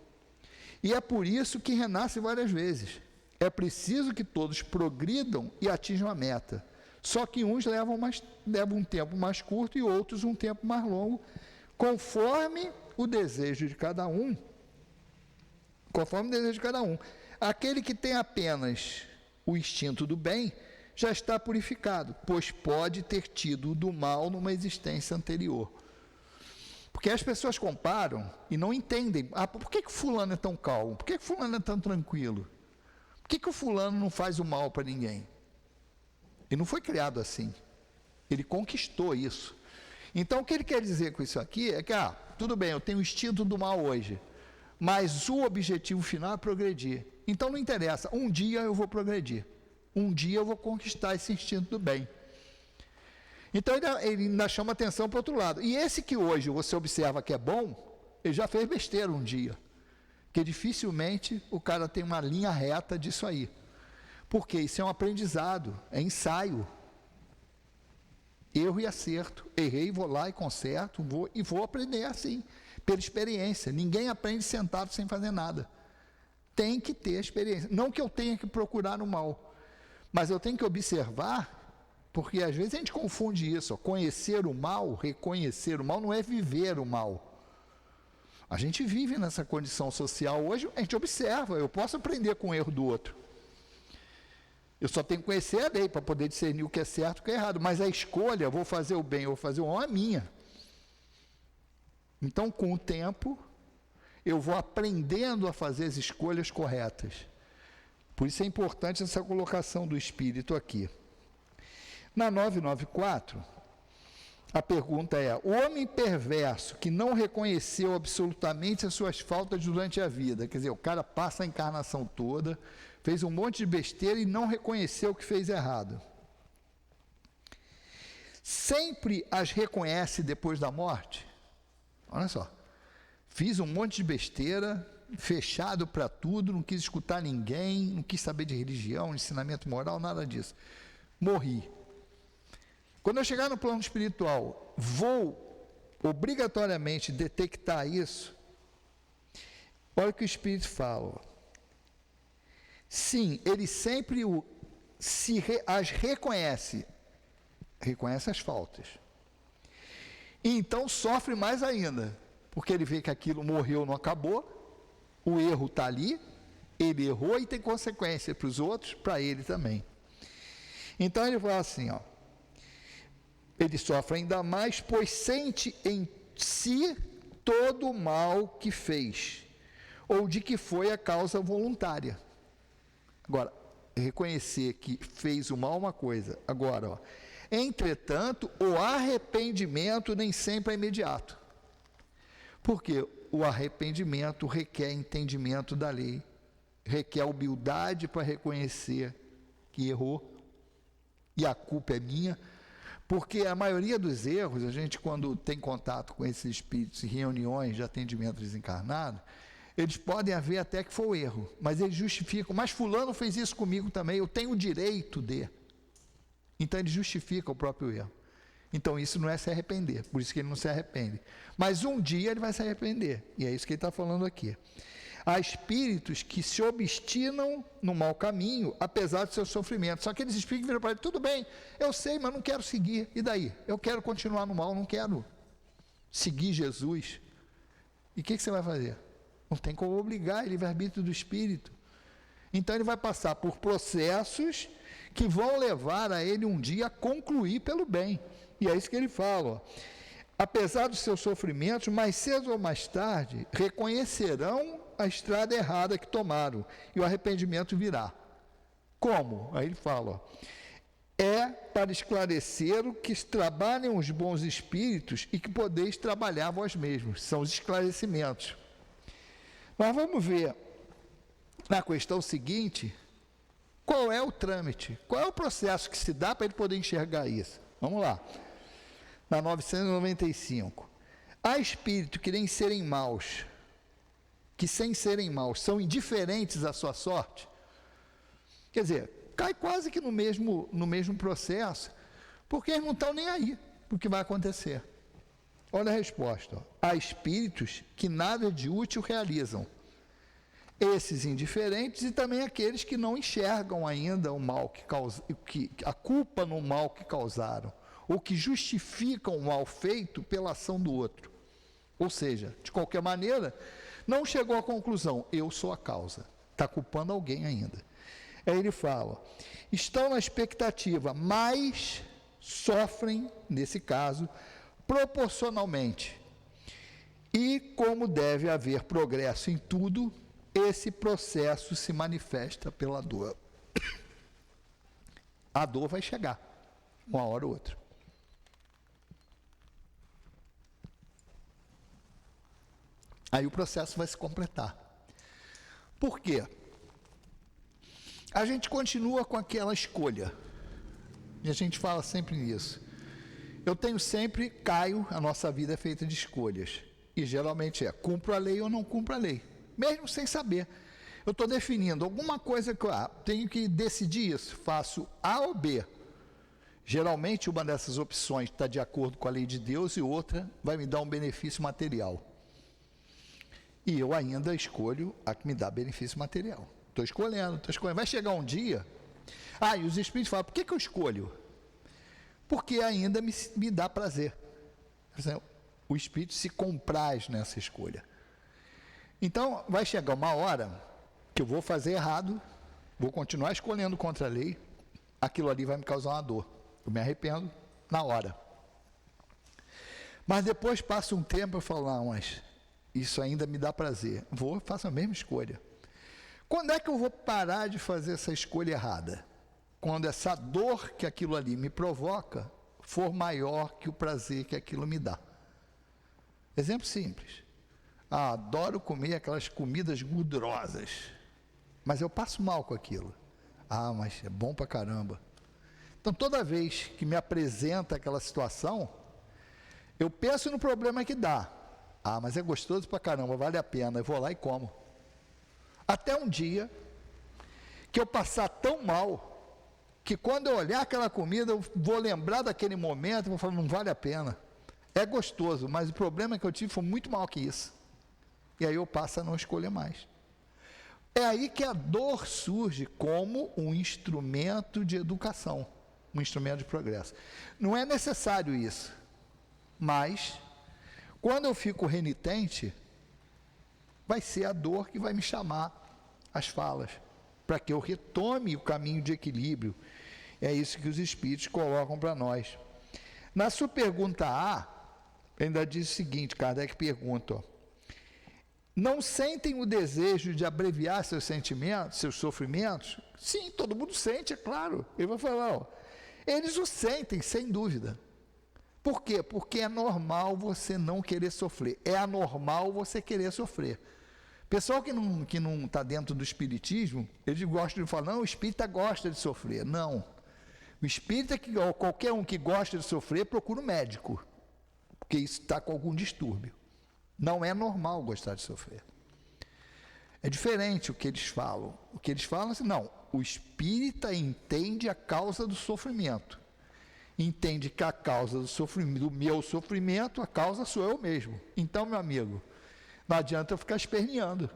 [SPEAKER 4] E é por isso que renasce várias vezes. É preciso que todos progridam e atinjam a meta. Só que uns levam um tempo mais curto e outros um tempo mais longo, conforme o desejo de cada um. Conforme o desejo de cada um. Aquele que tem apenas o instinto do bem, já está purificado, pois pode ter tido do mal numa existência anterior. Porque as pessoas comparam e não entendem. Por que fulano é tão calmo? Por que fulano é tão tranquilo? Por que o fulano não faz o mal para ninguém? Ele não foi criado assim. Ele conquistou isso. Então, o que ele quer dizer com isso aqui é que, tudo bem, eu tenho o instinto do mal hoje, mas o objetivo final é progredir. Então não interessa, um dia eu vou progredir, um dia eu vou conquistar esse instinto do bem. Então ele ainda chama atenção para o outro lado. E esse que hoje você observa que é bom, ele já fez besteira um dia, porque dificilmente o cara tem uma linha reta disso aí. Porque isso é um aprendizado, é ensaio. Erro e acerto. Errei, vou lá e conserto, vou aprender assim, pela experiência. Ninguém aprende sentado sem fazer nada. Tem que ter experiência. Não que eu tenha que procurar o mal, mas eu tenho que observar, porque às vezes a gente confunde isso. Ó, conhecer o mal, reconhecer o mal, não é viver o mal. A gente vive nessa condição social hoje, a gente observa, eu posso aprender com o erro do outro. Eu só tenho que conhecer a lei para poder discernir o que é certo e o que é errado. Mas a escolha, vou fazer o bem ou vou fazer o mal, é minha. Então, com o tempo, eu vou aprendendo a fazer as escolhas corretas. Por isso é importante essa colocação do Espírito aqui. Na 994, a pergunta é: o homem perverso que não reconheceu absolutamente as suas faltas durante a vida, quer dizer, o cara passa a encarnação toda, fez um monte de besteira e não reconheceu o que fez errado, sempre as reconhece depois da morte? Olha só, fiz um monte de besteira, fechado para tudo, não quis escutar ninguém, não quis saber de religião, ensinamento moral, nada disso. Morri. Quando eu chegar no plano espiritual, vou obrigatoriamente detectar isso? Olha o que o Espírito fala. Sim, ele sempre as reconhece as faltas. E então sofre mais ainda, porque ele vê que aquilo morreu, não acabou, o erro está ali, ele errou e tem consequência para os outros, para ele também. Então ele fala assim, ó, ele sofre ainda mais, pois sente em si todo o mal que fez, ou de que foi a causa voluntária. Agora, reconhecer que fez o mal é uma coisa. Agora, ó, entretanto, o arrependimento nem sempre é imediato. Porque o arrependimento requer entendimento da lei, requer humildade para reconhecer que errou, e a culpa é minha, porque a maioria dos erros, a gente quando tem contato com esses espíritos em reuniões de atendimento desencarnado, eles podem haver até que foi o erro, mas eles justificam, mas fulano fez isso comigo também, eu tenho o direito de. Então ele justifica o próprio erro. Então isso não é se arrepender, por isso que ele não se arrepende. Mas um dia ele vai se arrepender, e é isso que ele está falando aqui. Há espíritos que se obstinam no mau caminho, apesar do seu sofrimento. Só que aqueles espíritos viram para ele, tudo bem, eu sei, mas não quero seguir. E daí? Eu quero continuar no mal, não quero seguir Jesus. E o que você vai fazer? Não tem como obrigar, é livre-arbítrio do espírito. Então ele vai passar por processos que vão levar a ele um dia a concluir pelo bem. E é isso que ele fala, ó. Apesar dos seus sofrimentos, mais cedo ou mais tarde, reconhecerão a estrada errada que tomaram, e o arrependimento virá. Como? Aí ele fala, ó, é para esclarecer o que trabalham os bons espíritos e que podeis trabalhar vós mesmos. São os esclarecimentos. Mas vamos ver, na questão seguinte, qual é o trâmite, qual é o processo que se dá para ele poder enxergar isso. Vamos lá. Na 995. Há espíritos que nem serem maus, que sem serem maus, são indiferentes à sua sorte. Quer dizer, cai quase que no mesmo processo, porque eles não estão nem aí para o que vai acontecer. Olha a resposta. Ó. Há espíritos que nada de útil realizam. Esses indiferentes e também aqueles que não enxergam ainda o mal a culpa no mal que causaram, ou que justificam o mal feito pela ação do outro. Ou seja, de qualquer maneira, não chegou à conclusão, eu sou a causa, está culpando alguém ainda. Aí ele fala, estão na expectativa, mas sofrem, nesse caso, proporcionalmente. E como deve haver progresso em tudo, esse processo se manifesta pela dor. A dor vai chegar, uma hora ou outra. Aí o processo vai se completar. Por quê? A gente continua com aquela escolha. E a gente fala sempre nisso. Eu tenho sempre, Caio, a nossa vida é feita de escolhas. E geralmente cumpro a lei ou não cumpro a lei. Mesmo sem saber. Eu estou definindo alguma coisa que eu tenho que decidir isso. Faço A ou B. Geralmente uma dessas opções está de acordo com a lei de Deus e outra vai me dar um benefício material. E eu ainda escolho a que me dá benefício material. Estou escolhendo. Vai chegar um dia... e os espíritos falam, por que eu escolho? Porque ainda me dá prazer. O espírito se compraz nessa escolha. Então, vai chegar uma hora que eu vou fazer errado, vou continuar escolhendo contra a lei, aquilo ali vai me causar uma dor. Eu me arrependo na hora. Mas depois passa um tempo, eu falo, não, mas isso ainda me dá prazer. Faço a mesma escolha. Quando é que eu vou parar de fazer essa escolha errada? Quando essa dor que aquilo ali me provoca for maior que o prazer que aquilo me dá. Exemplo simples. Adoro comer aquelas comidas gordurosas, mas eu passo mal com aquilo. Mas é bom pra caramba. Então, toda vez que me apresenta aquela situação, eu penso no problema que dá. Mas é gostoso pra caramba, vale a pena. Eu vou lá e como. Até um dia que eu passar tão mal que quando eu olhar aquela comida, eu vou lembrar daquele momento e vou falar, não vale a pena. É gostoso, mas o problema que eu tive foi muito maior que isso. E aí eu passo a não escolher mais. É aí que a dor surge como um instrumento de educação, um instrumento de progresso. Não é necessário isso, mas quando eu fico renitente, vai ser a dor que vai me chamar às falas, para que eu retome o caminho de equilíbrio. É isso que os espíritos colocam para nós. Na sua pergunta A, ainda diz o seguinte, Kardec pergunta, não sentem o desejo de abreviar seus sentimentos, seus sofrimentos? Sim, todo mundo sente, é claro. Ele vai falar, eles o sentem, sem dúvida. Por quê? Porque é normal você não querer sofrer. É anormal você querer sofrer. Pessoal que não está dentro do espiritismo, eles gostam de falar, não, o espírita gosta de sofrer. Não. O espírita, qualquer um que gosta de sofrer, procura um médico, porque isso está com algum distúrbio. Não é normal gostar de sofrer. É diferente o que eles falam. O que eles falam é assim, não, o espírita entende a causa do sofrimento. Entende que a causa do sofrimento, do meu sofrimento, a causa sou eu mesmo. Então, meu amigo, não adianta eu ficar esperneando.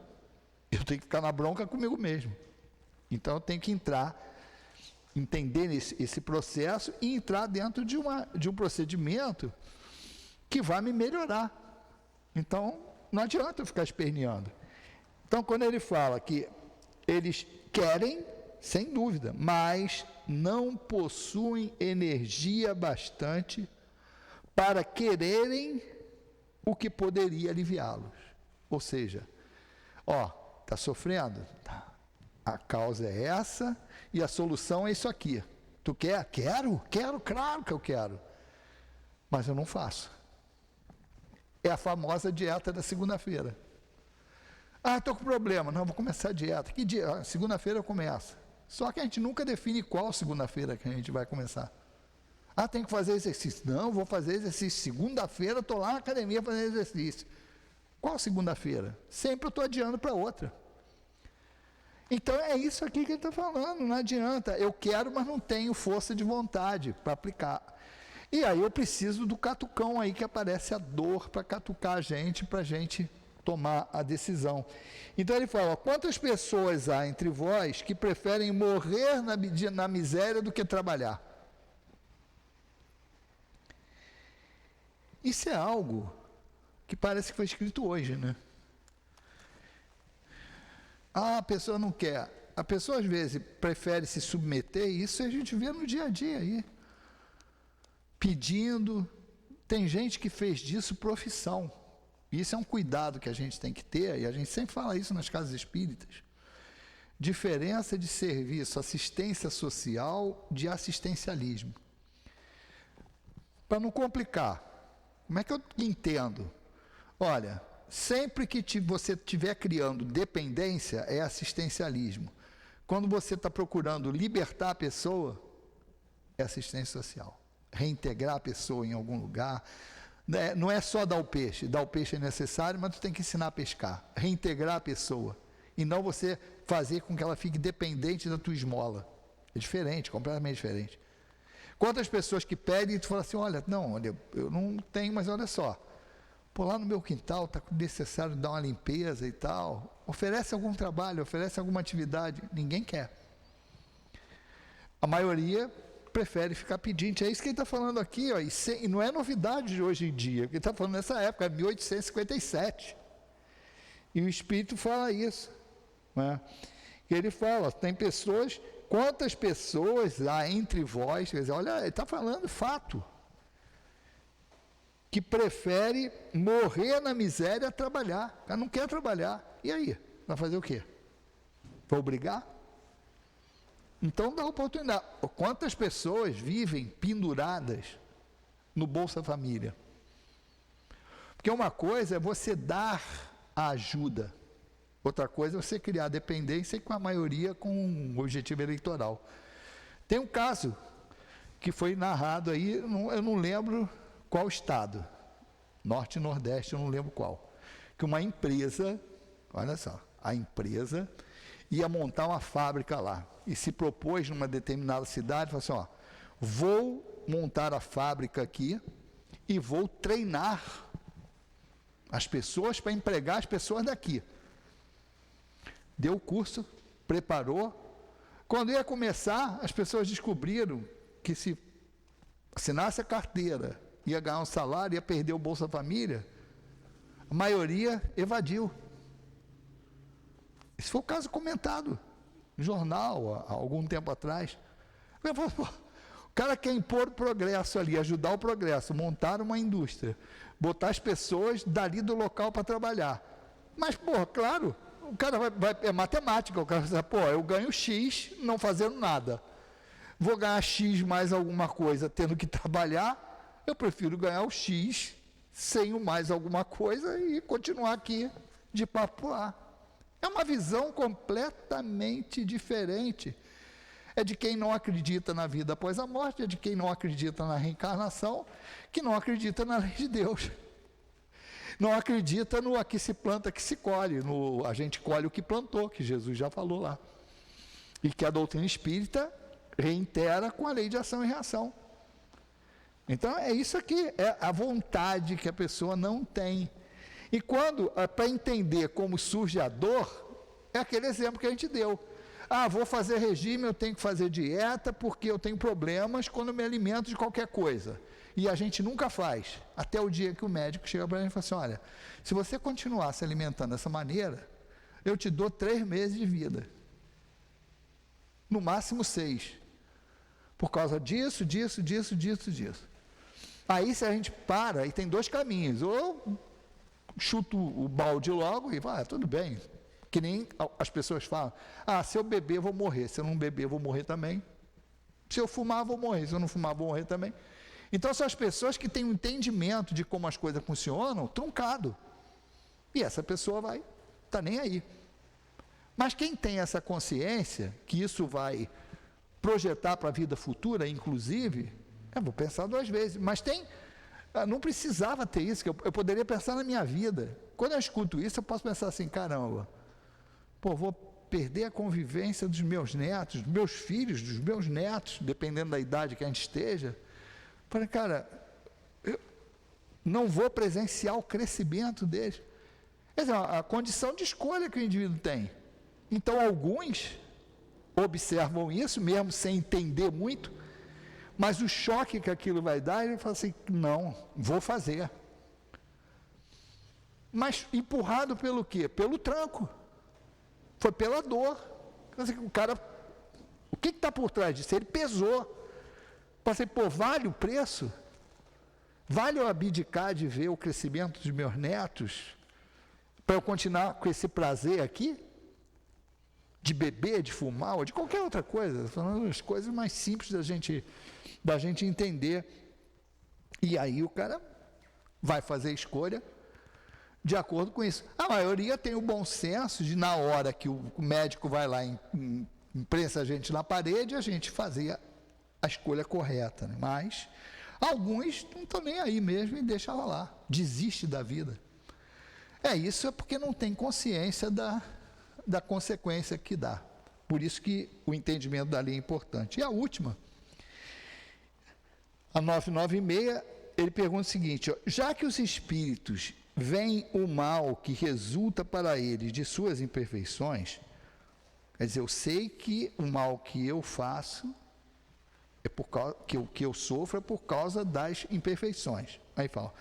[SPEAKER 4] Eu tenho que ficar na bronca comigo mesmo. Então, eu tenho que entender esse processo e entrar dentro de um procedimento que vai me melhorar. Então, não adianta eu ficar esperneando. Então, quando ele fala que eles querem, sem dúvida, mas não possuem energia bastante para quererem o que poderia aliviá-los. Ou seja, está sofrendo? Tá. A causa é essa e a solução é isso aqui. Tu quer? Quero, claro que eu quero. Mas eu não faço. É a famosa dieta da segunda-feira. Estou com problema. Não, vou começar a dieta. Que dia? Segunda-feira eu começo. Só que a gente nunca define qual segunda-feira que a gente vai começar. Tem que fazer exercício. Não, vou fazer exercício. Segunda-feira estou lá na academia fazendo exercício. Qual segunda-feira? Sempre eu estou adiando para outra. Então é isso aqui que ele está falando. Não adianta. Eu quero, mas não tenho força de vontade para aplicar. E aí eu preciso do catucão aí que aparece a dor para catucar a gente, para a gente tomar a decisão. Então ele fala, quantas pessoas há entre vós que preferem morrer na miséria do que trabalhar? Isso é algo que parece que foi escrito hoje, né? A pessoa não quer. A pessoa às vezes prefere se submeter, isso a gente vê no dia a dia aí. Pedindo, tem gente que fez disso profissão. Isso é um cuidado que a gente tem que ter, e a gente sempre fala isso nas casas espíritas. Diferença de serviço, assistência social, de assistencialismo. Para não complicar, como é que eu entendo? Olha, sempre que você estiver criando dependência, é assistencialismo. Quando você está procurando libertar a pessoa, é assistência social. Reintegrar a pessoa em algum lugar. Não é só dar o peixe é necessário, mas tu tem que ensinar a pescar. Reintegrar a pessoa. E não você fazer com que ela fique dependente da tua esmola. É diferente, completamente diferente. Quantas pessoas que pedem e tu fala assim, olha, eu não tenho, mas olha só, lá no meu quintal está necessário dar uma limpeza e tal. Oferece algum trabalho, oferece alguma atividade. Ninguém quer. A maioria prefere ficar pedinte. É isso que ele está falando aqui, ó, e não é novidade de hoje em dia. Ele está falando nessa época, 1857. E o Espírito fala isso. Né? Ele fala, tem pessoas, quantas pessoas há entre vós, quer dizer, olha, ele está falando fato, que prefere morrer na miséria a trabalhar. O cara não quer trabalhar. E aí? Vai fazer o quê? Vai obrigar? Então dá oportunidade. Quantas pessoas vivem penduradas no Bolsa Família? Porque uma coisa é você dar a ajuda, outra coisa é você criar dependência, e com a maioria com um objetivo eleitoral. Tem um caso que foi narrado aí, eu não lembro qual estado, Norte e Nordeste, eu não lembro qual, que uma empresa, olha só, a empresa ia montar uma fábrica lá, e se propôs numa determinada cidade, falou assim, ó, vou montar a fábrica aqui, e vou treinar as pessoas para empregar as pessoas daqui. Deu o curso, preparou, quando ia começar, as pessoas descobriram que se assinasse a carteira, ia ganhar um salário, ia perder o Bolsa Família, a maioria evadiu. Esse foi o caso comentado no jornal, há algum tempo atrás. O cara quer impor o progresso ali, ajudar o progresso, montar uma indústria, botar as pessoas dali do local para trabalhar. Mas, claro, o cara é matemática, o cara vai dizer, eu ganho X não fazendo nada. Vou ganhar X mais alguma coisa tendo que trabalhar, eu prefiro ganhar o X sem o mais alguma coisa e continuar aqui de papo lá. É uma visão completamente diferente. É de quem não acredita na vida após a morte, é de quem não acredita na reencarnação, que não acredita na lei de Deus. Não acredita no aqui se planta, que se colhe, a gente colhe o que plantou, que Jesus já falou lá. E que a doutrina espírita reitera com a lei de ação e reação. Então é isso aqui, é a vontade que a pessoa não tem. E quando, para entender como surge a dor, é aquele exemplo que a gente deu. Vou fazer regime, eu tenho que fazer dieta, porque eu tenho problemas quando eu me alimento de qualquer coisa. E a gente nunca faz, até o dia que o médico chega para a gente e fala assim, olha, se você continuar se alimentando dessa maneira, eu te dou 3 meses de vida. No máximo 6. Por causa disso. Aí se a gente para, e tem 2 caminhos, ou chuto o balde logo e vai, tudo bem. Que nem as pessoas falam, se eu beber eu vou morrer, se eu não beber eu vou morrer também. Se eu fumar eu vou morrer, se eu não fumar eu vou morrer também. Então são as pessoas que têm um entendimento de como as coisas funcionam, truncado. E essa pessoa vai, está nem aí. Mas quem tem essa consciência, que isso vai projetar para a vida futura, inclusive, eu vou pensar 2 vezes. Mas não precisava ter isso, que eu poderia pensar na minha vida. Quando eu escuto isso, eu posso pensar assim, caramba, vou perder a convivência dos meus netos, dos meus filhos, dos meus netos, dependendo da idade que a gente esteja. Falei, cara, eu não vou presenciar o crescimento deles. Quer dizer, a condição de escolha que o indivíduo tem. Então, alguns observam isso, mesmo sem entender muito, mas o choque que aquilo vai dar, ele fala assim, não, vou fazer. Mas empurrado pelo quê? Pelo tranco. Foi pela dor. O cara, o que está por trás disso? Ele pesou. Pensei, vale o preço? Vale eu abdicar de ver o crescimento dos meus netos para eu continuar com esse prazer aqui? De beber, de fumar, ou de qualquer outra coisa, falando as coisas mais simples da gente entender. E aí o cara vai fazer a escolha, de acordo com isso. A maioria tem o bom senso de, na hora que o médico vai lá e imprensa a gente na parede, a gente fazer a escolha correta, né? Mas alguns não estão nem aí mesmo e deixam ela lá, desiste da vida. Isso é porque não tem consciência da consequência que dá. Por isso que o entendimento da lei é importante. E a última, a 996, ele pergunta o seguinte, ó, já que os espíritos veem o mal que resulta para eles de suas imperfeições, quer dizer, eu sei que o mal que eu faço, é por causa, que eu sofro é por causa das imperfeições. Aí fala,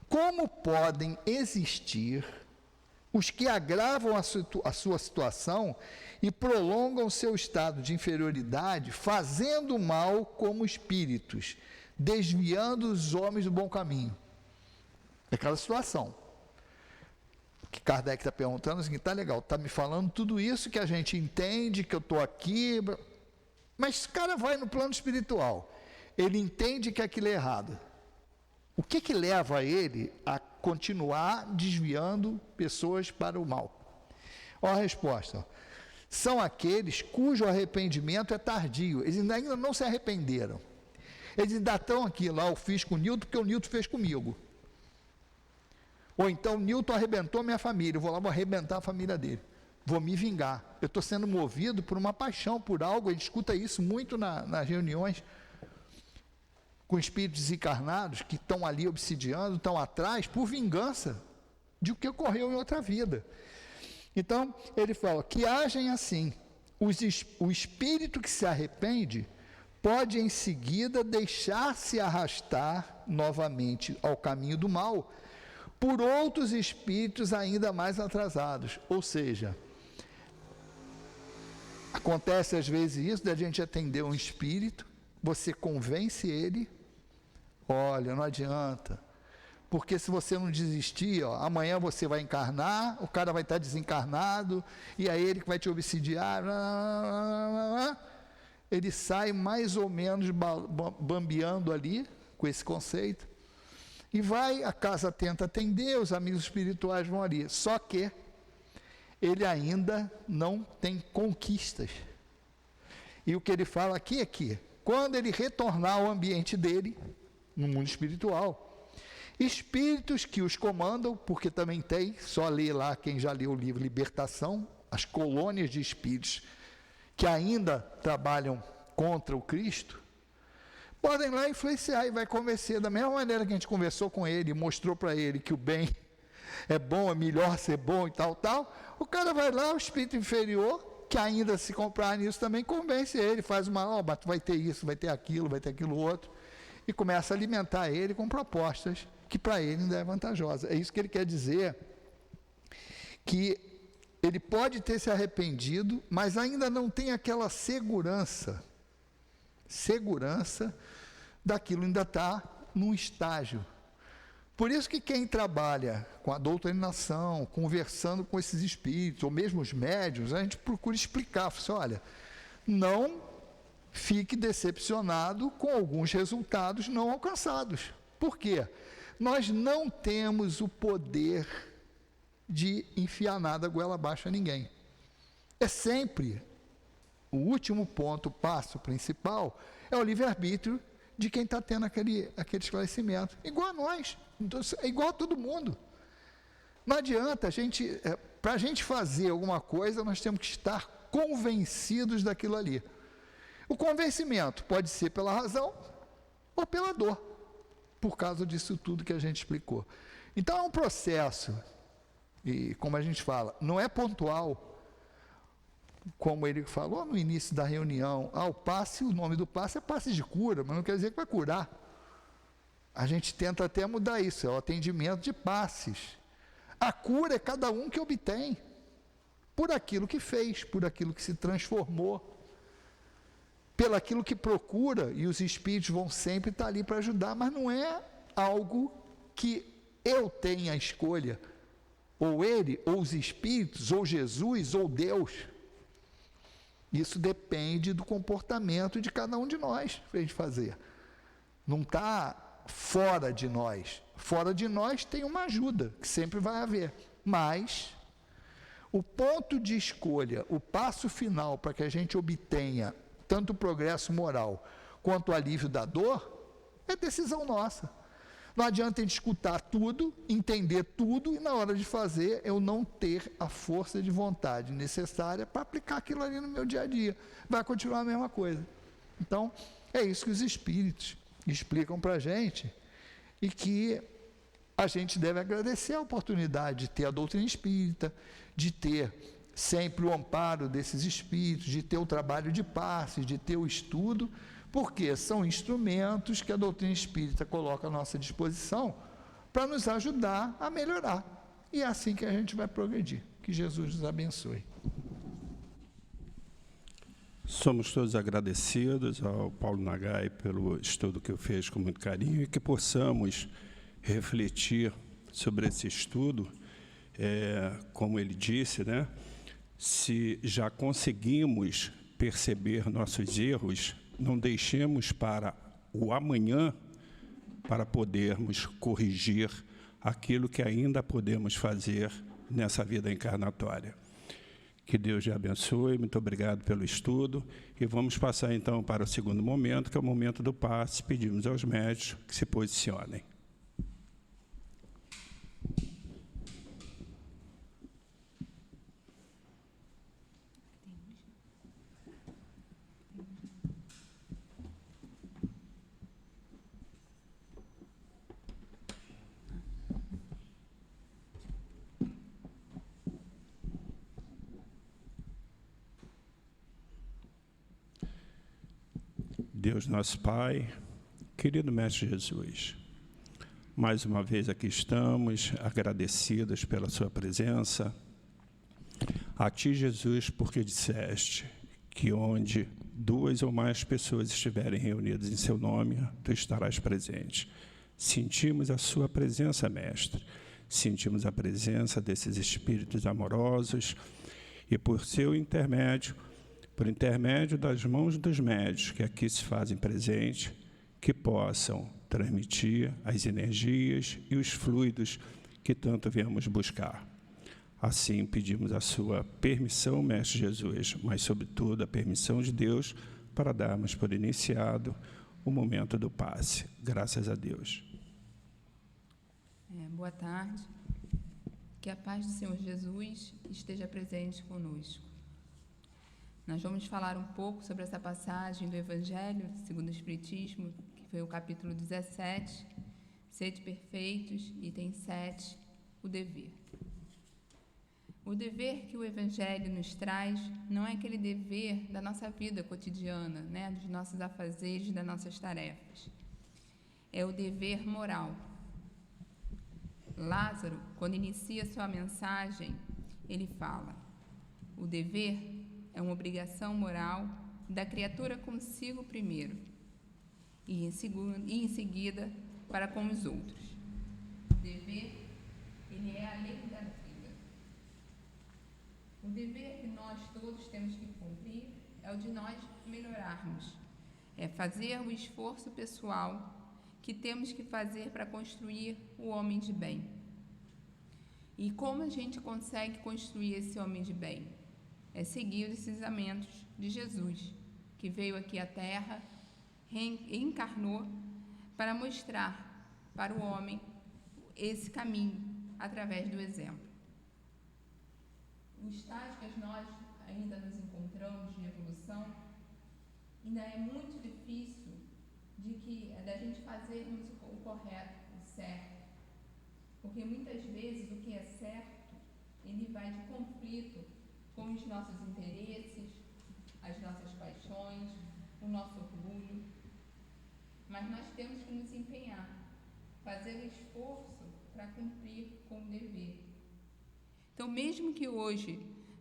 [SPEAKER 4] como podem existir os que agravam a sua situação e prolongam seu estado de inferioridade, fazendo mal como espíritos, desviando os homens do bom caminho? É aquela situação que Kardec está perguntando, assim, tá legal, está me falando tudo isso que a gente entende, que eu estou aqui, mas esse cara vai no plano espiritual, ele entende que aquilo é errado. O que leva ele a continuar desviando pessoas para o mal? Olha a resposta. São aqueles cujo arrependimento é tardio. Eles ainda não se arrependeram. Eles ainda estão aqui, lá eu fiz com o Newton porque o Newton fez comigo. Ou então o Newton arrebentou minha família, eu vou lá, vou arrebentar a família dele. Vou me vingar. Eu estou sendo movido por uma paixão, por algo. A gente escuta isso muito nas reuniões com espíritos desencarnados que estão ali obsidiando, estão atrás por vingança de o que ocorreu em outra vida. Então, ele fala que agem assim. O espírito que se arrepende pode em seguida deixar-se arrastar novamente ao caminho do mal por outros espíritos ainda mais atrasados. Ou seja, acontece às vezes isso, da gente atender um espírito, você convence ele, olha, não adianta, porque se você não desistir, ó, amanhã você vai encarnar, o cara vai estar desencarnado, e é ele que vai te obsidiar, ele sai mais ou menos bambeando ali, com esse conceito, e vai, a casa tenta atender, os amigos espirituais vão ali, só que ele ainda não tem conquistas. E o que ele fala aqui é que, quando ele retornar ao ambiente dele, no mundo espiritual, espíritos que os comandam, porque também tem, só ler lá, quem já leu o livro Libertação, as colônias de espíritos que ainda trabalham contra o Cristo, podem lá influenciar e vai convencer, da mesma maneira que a gente conversou com ele, mostrou para ele que o bem é bom, é melhor ser bom e tal, o cara vai lá, o espírito inferior, que ainda se comprar nisso também, convence ele, faz uma, tu vai ter isso, vai ter aquilo outro, e começa a alimentar ele com propostas que para ele não é vantajosa. É isso que ele quer dizer, que ele pode ter se arrependido, mas ainda não tem aquela segurança daquilo, ainda está num estágio. Por isso que quem trabalha com a doutrinação, conversando com esses espíritos, ou mesmo os médiuns, a gente procura explicar, assim, olha, não fique decepcionado com alguns resultados não alcançados. Por quê? Nós não temos o poder de enfiar nada goela abaixo a ninguém. É sempre o último ponto, o passo principal, é o livre-arbítrio de quem está tendo aquele esclarecimento. Igual a nós, igual a todo mundo. Não adianta, para a gente fazer alguma coisa, nós temos que estar convencidos daquilo ali. O convencimento pode ser pela razão ou pela dor, por causa disso tudo que a gente explicou. Então é um processo, e como a gente fala, não é pontual, como ele falou no início da reunião, o passe, o nome do passe é passe de cura, mas não quer dizer que vai curar. A gente tenta até mudar isso, é o atendimento de passes. A cura é cada um que obtém, por aquilo que fez, por aquilo que se transformou, pelo aquilo que procura, e os espíritos vão sempre estar ali para ajudar, mas não é algo que eu tenha a escolha, ou ele, ou os espíritos, ou Jesus, ou Deus. Isso depende do comportamento de cada um de nós, para a gente fazer. Não está fora de nós. Fora de nós tem uma ajuda, que sempre vai haver. Mas o ponto de escolha, o passo final para que a gente obtenha tanto o progresso moral quanto o alívio da dor, é decisão nossa. Não adianta a gente escutar tudo, entender tudo, e na hora de fazer, eu não ter a força de vontade necessária para aplicar aquilo ali no meu dia a dia. Vai continuar a mesma coisa. Então, é isso que os espíritos explicam para a gente, e que a gente deve agradecer a oportunidade de ter a doutrina espírita, de ter sempre o amparo desses espíritos, de ter o trabalho de passes, de ter o estudo, porque são instrumentos que a doutrina espírita coloca à nossa disposição para nos ajudar a melhorar. E é assim que a gente vai progredir. Que Jesus nos abençoe.
[SPEAKER 3] Somos todos agradecidos ao Paulo Nagai pelo estudo que fez com muito carinho, e que possamos refletir sobre esse estudo, como ele disse, né? Se já conseguimos perceber nossos erros, não deixemos para o amanhã para podermos corrigir aquilo que ainda podemos fazer nessa vida encarnatória. Que Deus te abençoe, muito obrigado pelo estudo, e vamos passar então para o segundo momento, que é o momento do passe. Pedimos aos médios que se posicionem. Deus nosso Pai, querido Mestre Jesus, mais uma vez aqui estamos, agradecidos pela sua presença. A Ti, Jesus, porque disseste que onde 2 ou mais pessoas estiverem reunidas em Seu nome, Tu estarás presente. Sentimos a Sua presença, Mestre, sentimos a presença desses espíritos amorosos, e por Seu intermédio, por intermédio das mãos dos médios que aqui se fazem presente, que possam transmitir as energias e os fluidos que tanto viemos buscar. Assim, pedimos a sua permissão, Mestre Jesus, mas, sobretudo, a permissão de Deus para darmos por iniciado o momento do passe. Graças a Deus.
[SPEAKER 5] Boa tarde. Que a paz do Senhor Jesus esteja presente conosco. Nós vamos falar um pouco sobre essa passagem do Evangelho segundo o Espiritismo, que foi o capítulo 17, Sede perfeitos, item 7, o dever. O dever que o Evangelho nos traz não é aquele dever da nossa vida cotidiana, né, dos nossos afazeres, das nossas tarefas. É o dever moral. Lázaro, quando inicia sua mensagem, ele fala: o dever é uma obrigação moral da criatura consigo primeiro e em seguida para com os outros. O dever, ele é a lei da vida. O dever que nós todos temos que cumprir é o de nós melhorarmos. É fazer o esforço pessoal que temos que fazer para construir o homem de bem. E como a gente consegue construir esse homem de bem? É seguir os ensinamentos de Jesus, que veio aqui à Terra, reencarnou para mostrar para o homem esse caminho através do exemplo. O estágio que nós ainda nos encontramos de evolução, ainda é muito difícil da gente fazermos o correto, o certo, porque muitas vezes o que é certo, ele vai de conflito com os nossos interesses, as nossas paixões, o nosso orgulho. Mas nós temos que nos empenhar, fazer o esforço para cumprir com o dever. Então, mesmo que hoje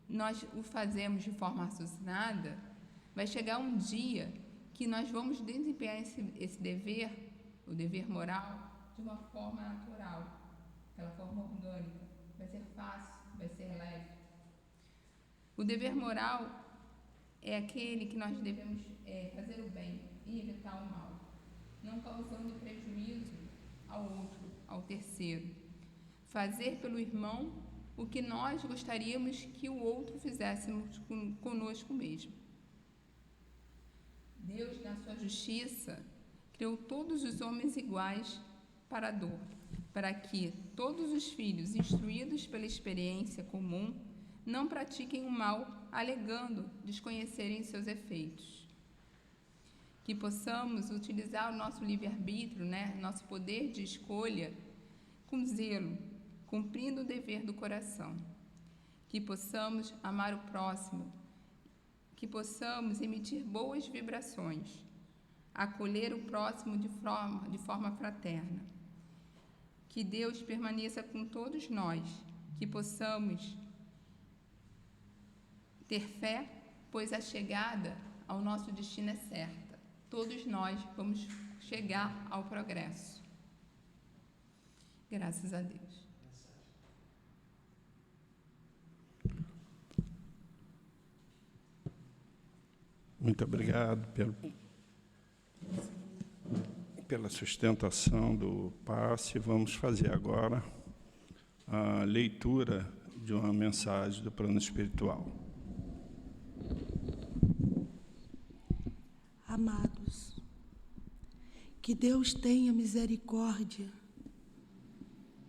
[SPEAKER 5] nós o fazemos de forma raciocinada, vai chegar um dia que nós vamos desempenhar esse dever, o dever moral, de uma forma natural, aquela forma orgânica. Vai ser fácil, vai ser leve. O dever moral é aquele que nós devemos fazer o bem e evitar o mal, não causando prejuízo terceiro, fazer pelo irmão o que nós gostaríamos que o outro fizéssemos conosco mesmo. Deus, na sua justiça, criou todos os homens iguais para a dor, para que todos os filhos, instruídos pela experiência comum, não pratiquem o mal, alegando desconhecerem seus efeitos. Que possamos utilizar o nosso livre-arbítrio, nosso poder de escolha, com zelo, cumprindo o dever do coração. Que possamos amar o próximo, que possamos emitir boas vibrações, acolher o próximo de forma fraterna. Que Deus permaneça com todos nós, que possamos ter fé, pois a chegada ao nosso destino é certa. Todos nós vamos chegar ao progresso. Graças a Deus.
[SPEAKER 3] Muito obrigado pela sustentação do passe. Vamos fazer agora a leitura de uma mensagem do plano espiritual.
[SPEAKER 1] Amados, que Deus tenha misericórdia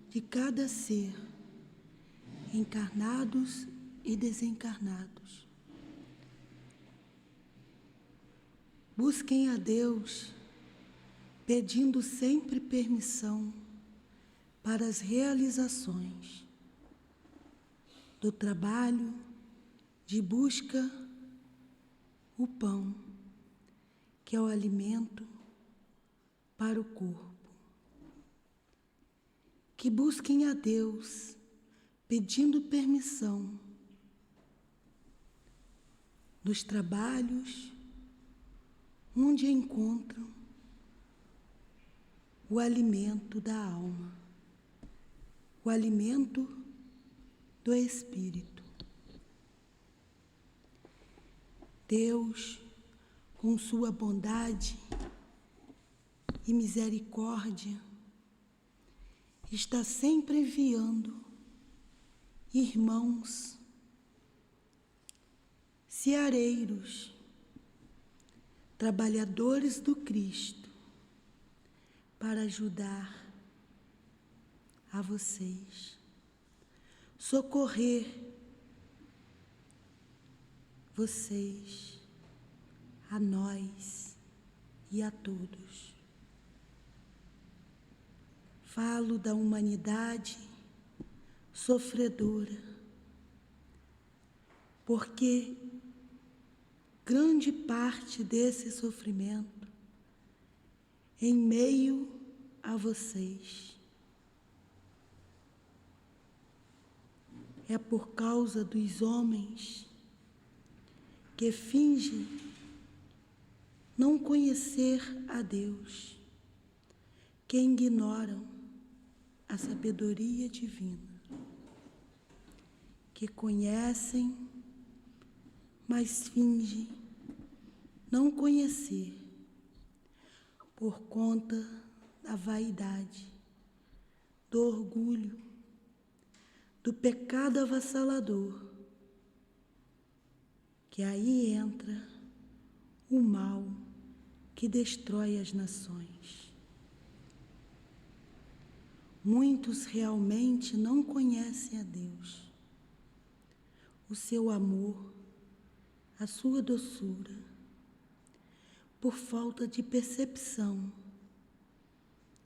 [SPEAKER 1] de cada ser, encarnados e desencarnados. Busquem a Deus, pedindo sempre permissão para as realizações do trabalho de busca o pão, que é o alimento para o corpo. Que busquem a Deus, pedindo permissão dos trabalhos onde encontram o alimento da alma, o alimento do espírito. Deus, com sua bondade e misericórdia, está sempre enviando irmãos ceareiros, trabalhadores do Cristo, para ajudar a vocês, socorrer vocês, a nós e a todos. Falo da humanidade sofredora, porque grande parte desse sofrimento em meio a vocês é por causa dos homens que fingem não conhecer a Deus, que ignoram a sabedoria divina, que conhecem, mas fingem não conhecer por conta da vaidade, do orgulho, do pecado avassalador, que aí entra o mal que destrói as nações. Muitos realmente não conhecem a Deus, o seu amor, a sua doçura, por falta de percepção,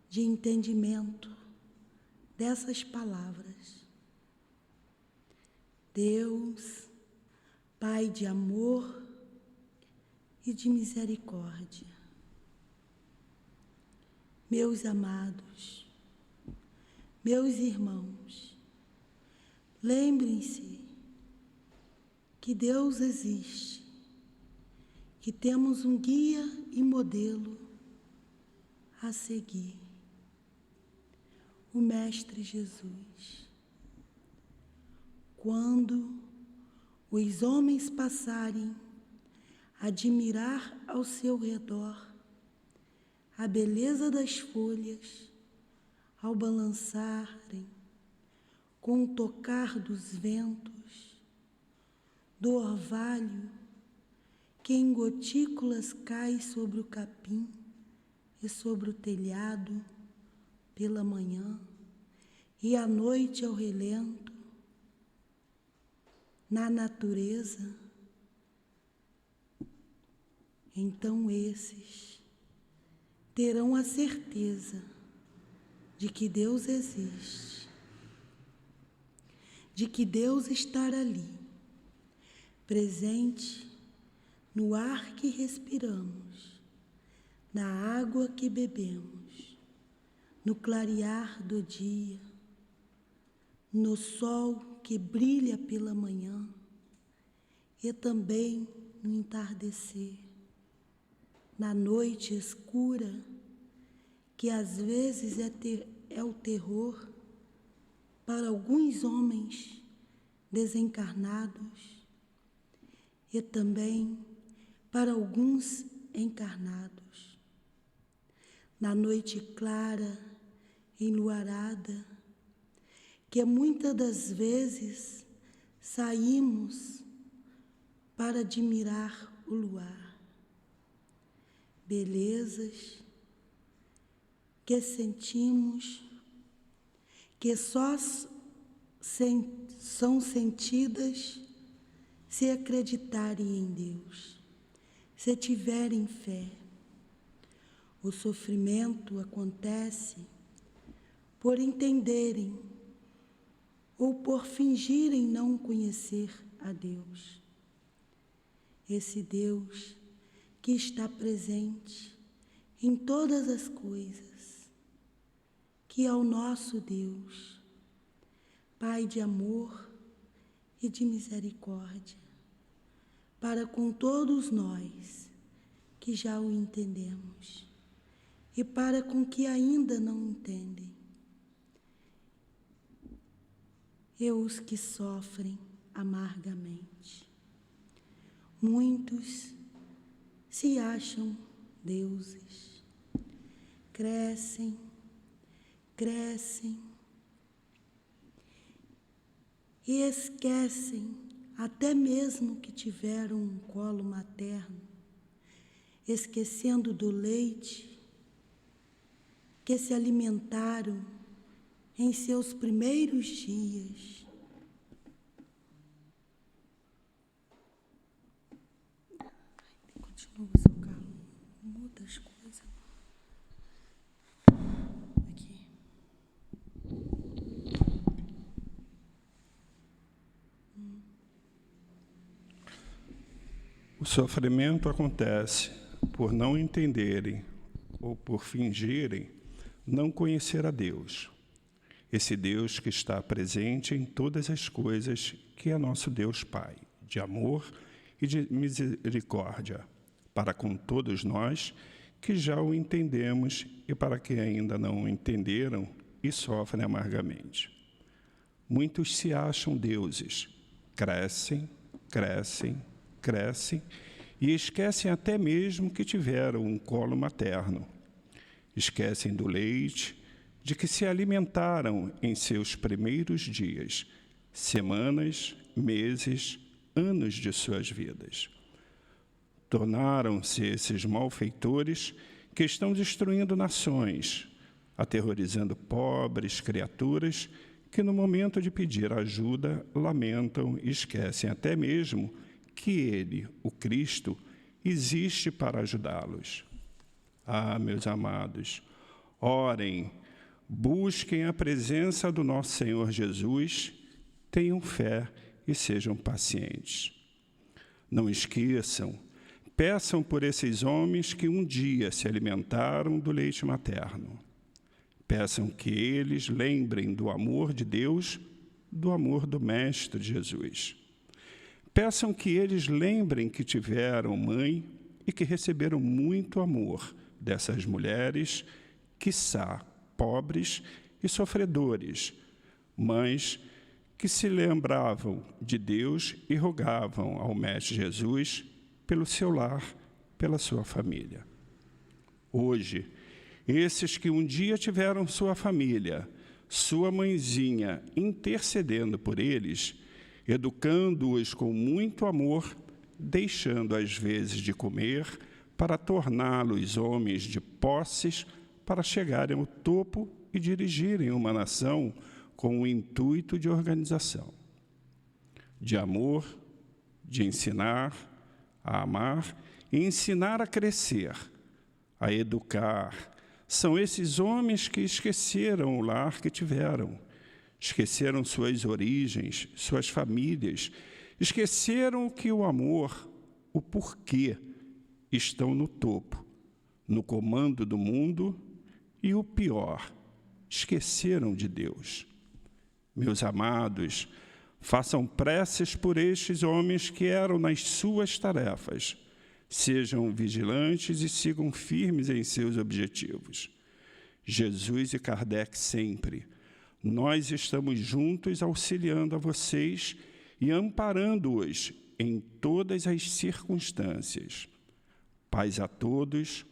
[SPEAKER 1] de entendimento dessas palavras. Deus, Pai de amor e de misericórdia. Meus amados, meus irmãos, lembrem-se que Deus existe, que temos um guia e modelo a seguir, o Mestre Jesus. Quando os homens passarem a admirar ao seu redor a beleza das folhas, ao balançarem com o tocar dos ventos, do orvalho que em gotículas cai sobre o capim e sobre o telhado pela manhã, e à noite ao relento, na natureza, então esses terão a certeza de que Deus existe, de que Deus está ali, presente no ar que respiramos, na água que bebemos, no clarear do dia, no sol que brilha pela manhã e também no entardecer, na noite escura, que às vezes é o terror para alguns homens desencarnados e também para alguns encarnados. Na noite clara, enluarada, que muitas das vezes saímos para admirar o luar. Belezas que sentimos que só são sentidas se acreditarem em Deus, se tiverem fé. O sofrimento acontece por entenderem ou por fingirem não conhecer a Deus. Esse Deus que está presente em todas as coisas, que é o nosso Deus, Pai de amor e de misericórdia, para com todos nós que já o entendemos e para com que ainda não entendem. E os que sofrem amargamente. Muitos se acham deuses, crescem e esquecem até mesmo que tiveram um colo materno, esquecendo do leite que se alimentaram em seus primeiros dias. Continua o seu carro, muda as coisas. Aqui.
[SPEAKER 3] O sofrimento acontece por não entenderem ou por fingirem não conhecer a Deus. Esse Deus que está presente em todas as coisas, que é nosso Deus Pai, de amor e de misericórdia, para com todos nós que já o entendemos e para que ainda não o entenderam e sofrem amargamente. Muitos se acham deuses, crescem e esquecem até mesmo que tiveram um colo materno. Esquecem do leite, de que se alimentaram em seus primeiros dias, semanas, meses, anos de suas vidas. Tornaram-se esses malfeitores que estão destruindo nações, aterrorizando pobres criaturas que, no momento de pedir ajuda, lamentam e esquecem até mesmo que Ele, o Cristo, existe para ajudá-los. Ah, meus amados, orem, busquem a presença do nosso Senhor Jesus, tenham fé e sejam pacientes. Não esqueçam, peçam por esses homens que um dia se alimentaram do leite materno. Peçam que eles lembrem do amor de Deus, do amor do Mestre Jesus. Peçam que eles lembrem que tiveram mãe e que receberam muito amor dessas mulheres, quiçá pobres e sofredores, mas que se lembravam de Deus e rogavam ao Mestre Jesus pelo seu lar, pela sua família. Hoje, Esses que um dia tiveram sua família, sua mãezinha, intercedendo por eles, educando-os com muito amor, deixando às vezes de comer, para torná-los homens de posses, para chegarem ao topo e dirigirem uma nação com o intuito de organização, de amor, de ensinar a amar e ensinar a crescer, a educar. São esses homens que esqueceram o lar que tiveram, esqueceram suas origens, suas famílias, esqueceram que o amor, o porquê, estão no topo, no comando do mundo e, o pior, esqueceram de Deus. Meus amados, façam preces por estes homens que eram nas suas tarefas. Sejam vigilantes e sigam firmes em seus objetivos. Jesus e Kardec sempre. Nós estamos juntos auxiliando a vocês e amparando-os em todas as circunstâncias. Paz a todos,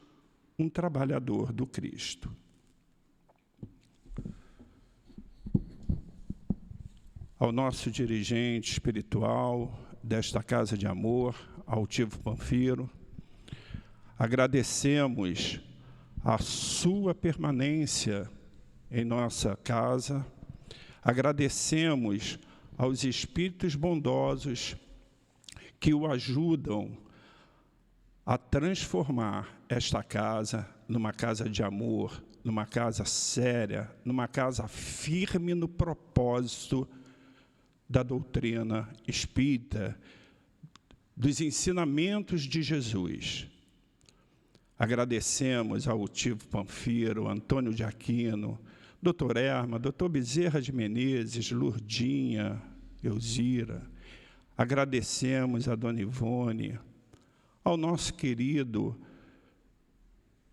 [SPEAKER 3] um trabalhador do Cristo. Ao nosso dirigente espiritual desta Casa de Amor, Altivo Panfiro, agradecemos a sua permanência em nossa casa, agradecemos aos espíritos bondosos que o ajudam a transformar esta casa numa casa de amor, numa casa séria, numa casa firme no propósito da doutrina espírita, dos ensinamentos de Jesus. Agradecemos ao Altivo Panfiro, Antônio de Aquino, Dr. Erma, Dr. Bezerra de Menezes, Lurdinha, Elzira. Agradecemos a Dona Ivone, ao nosso querido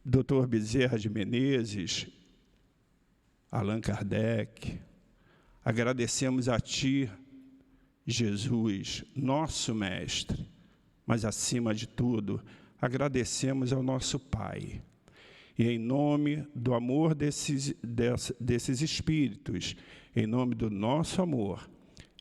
[SPEAKER 3] Dr. Bezerra de Menezes, Allan Kardec. Agradecemos a Ti, Jesus, nosso Mestre, mas, acima de tudo, agradecemos ao nosso Pai. E, em nome do amor desses espíritos, em nome do nosso amor,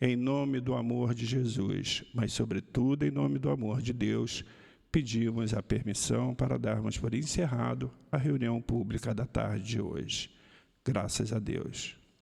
[SPEAKER 3] em nome do amor de Jesus, mas, sobretudo, em nome do amor de Deus, pedimos a permissão para darmos por encerrado a reunião pública da tarde de hoje. Graças a Deus.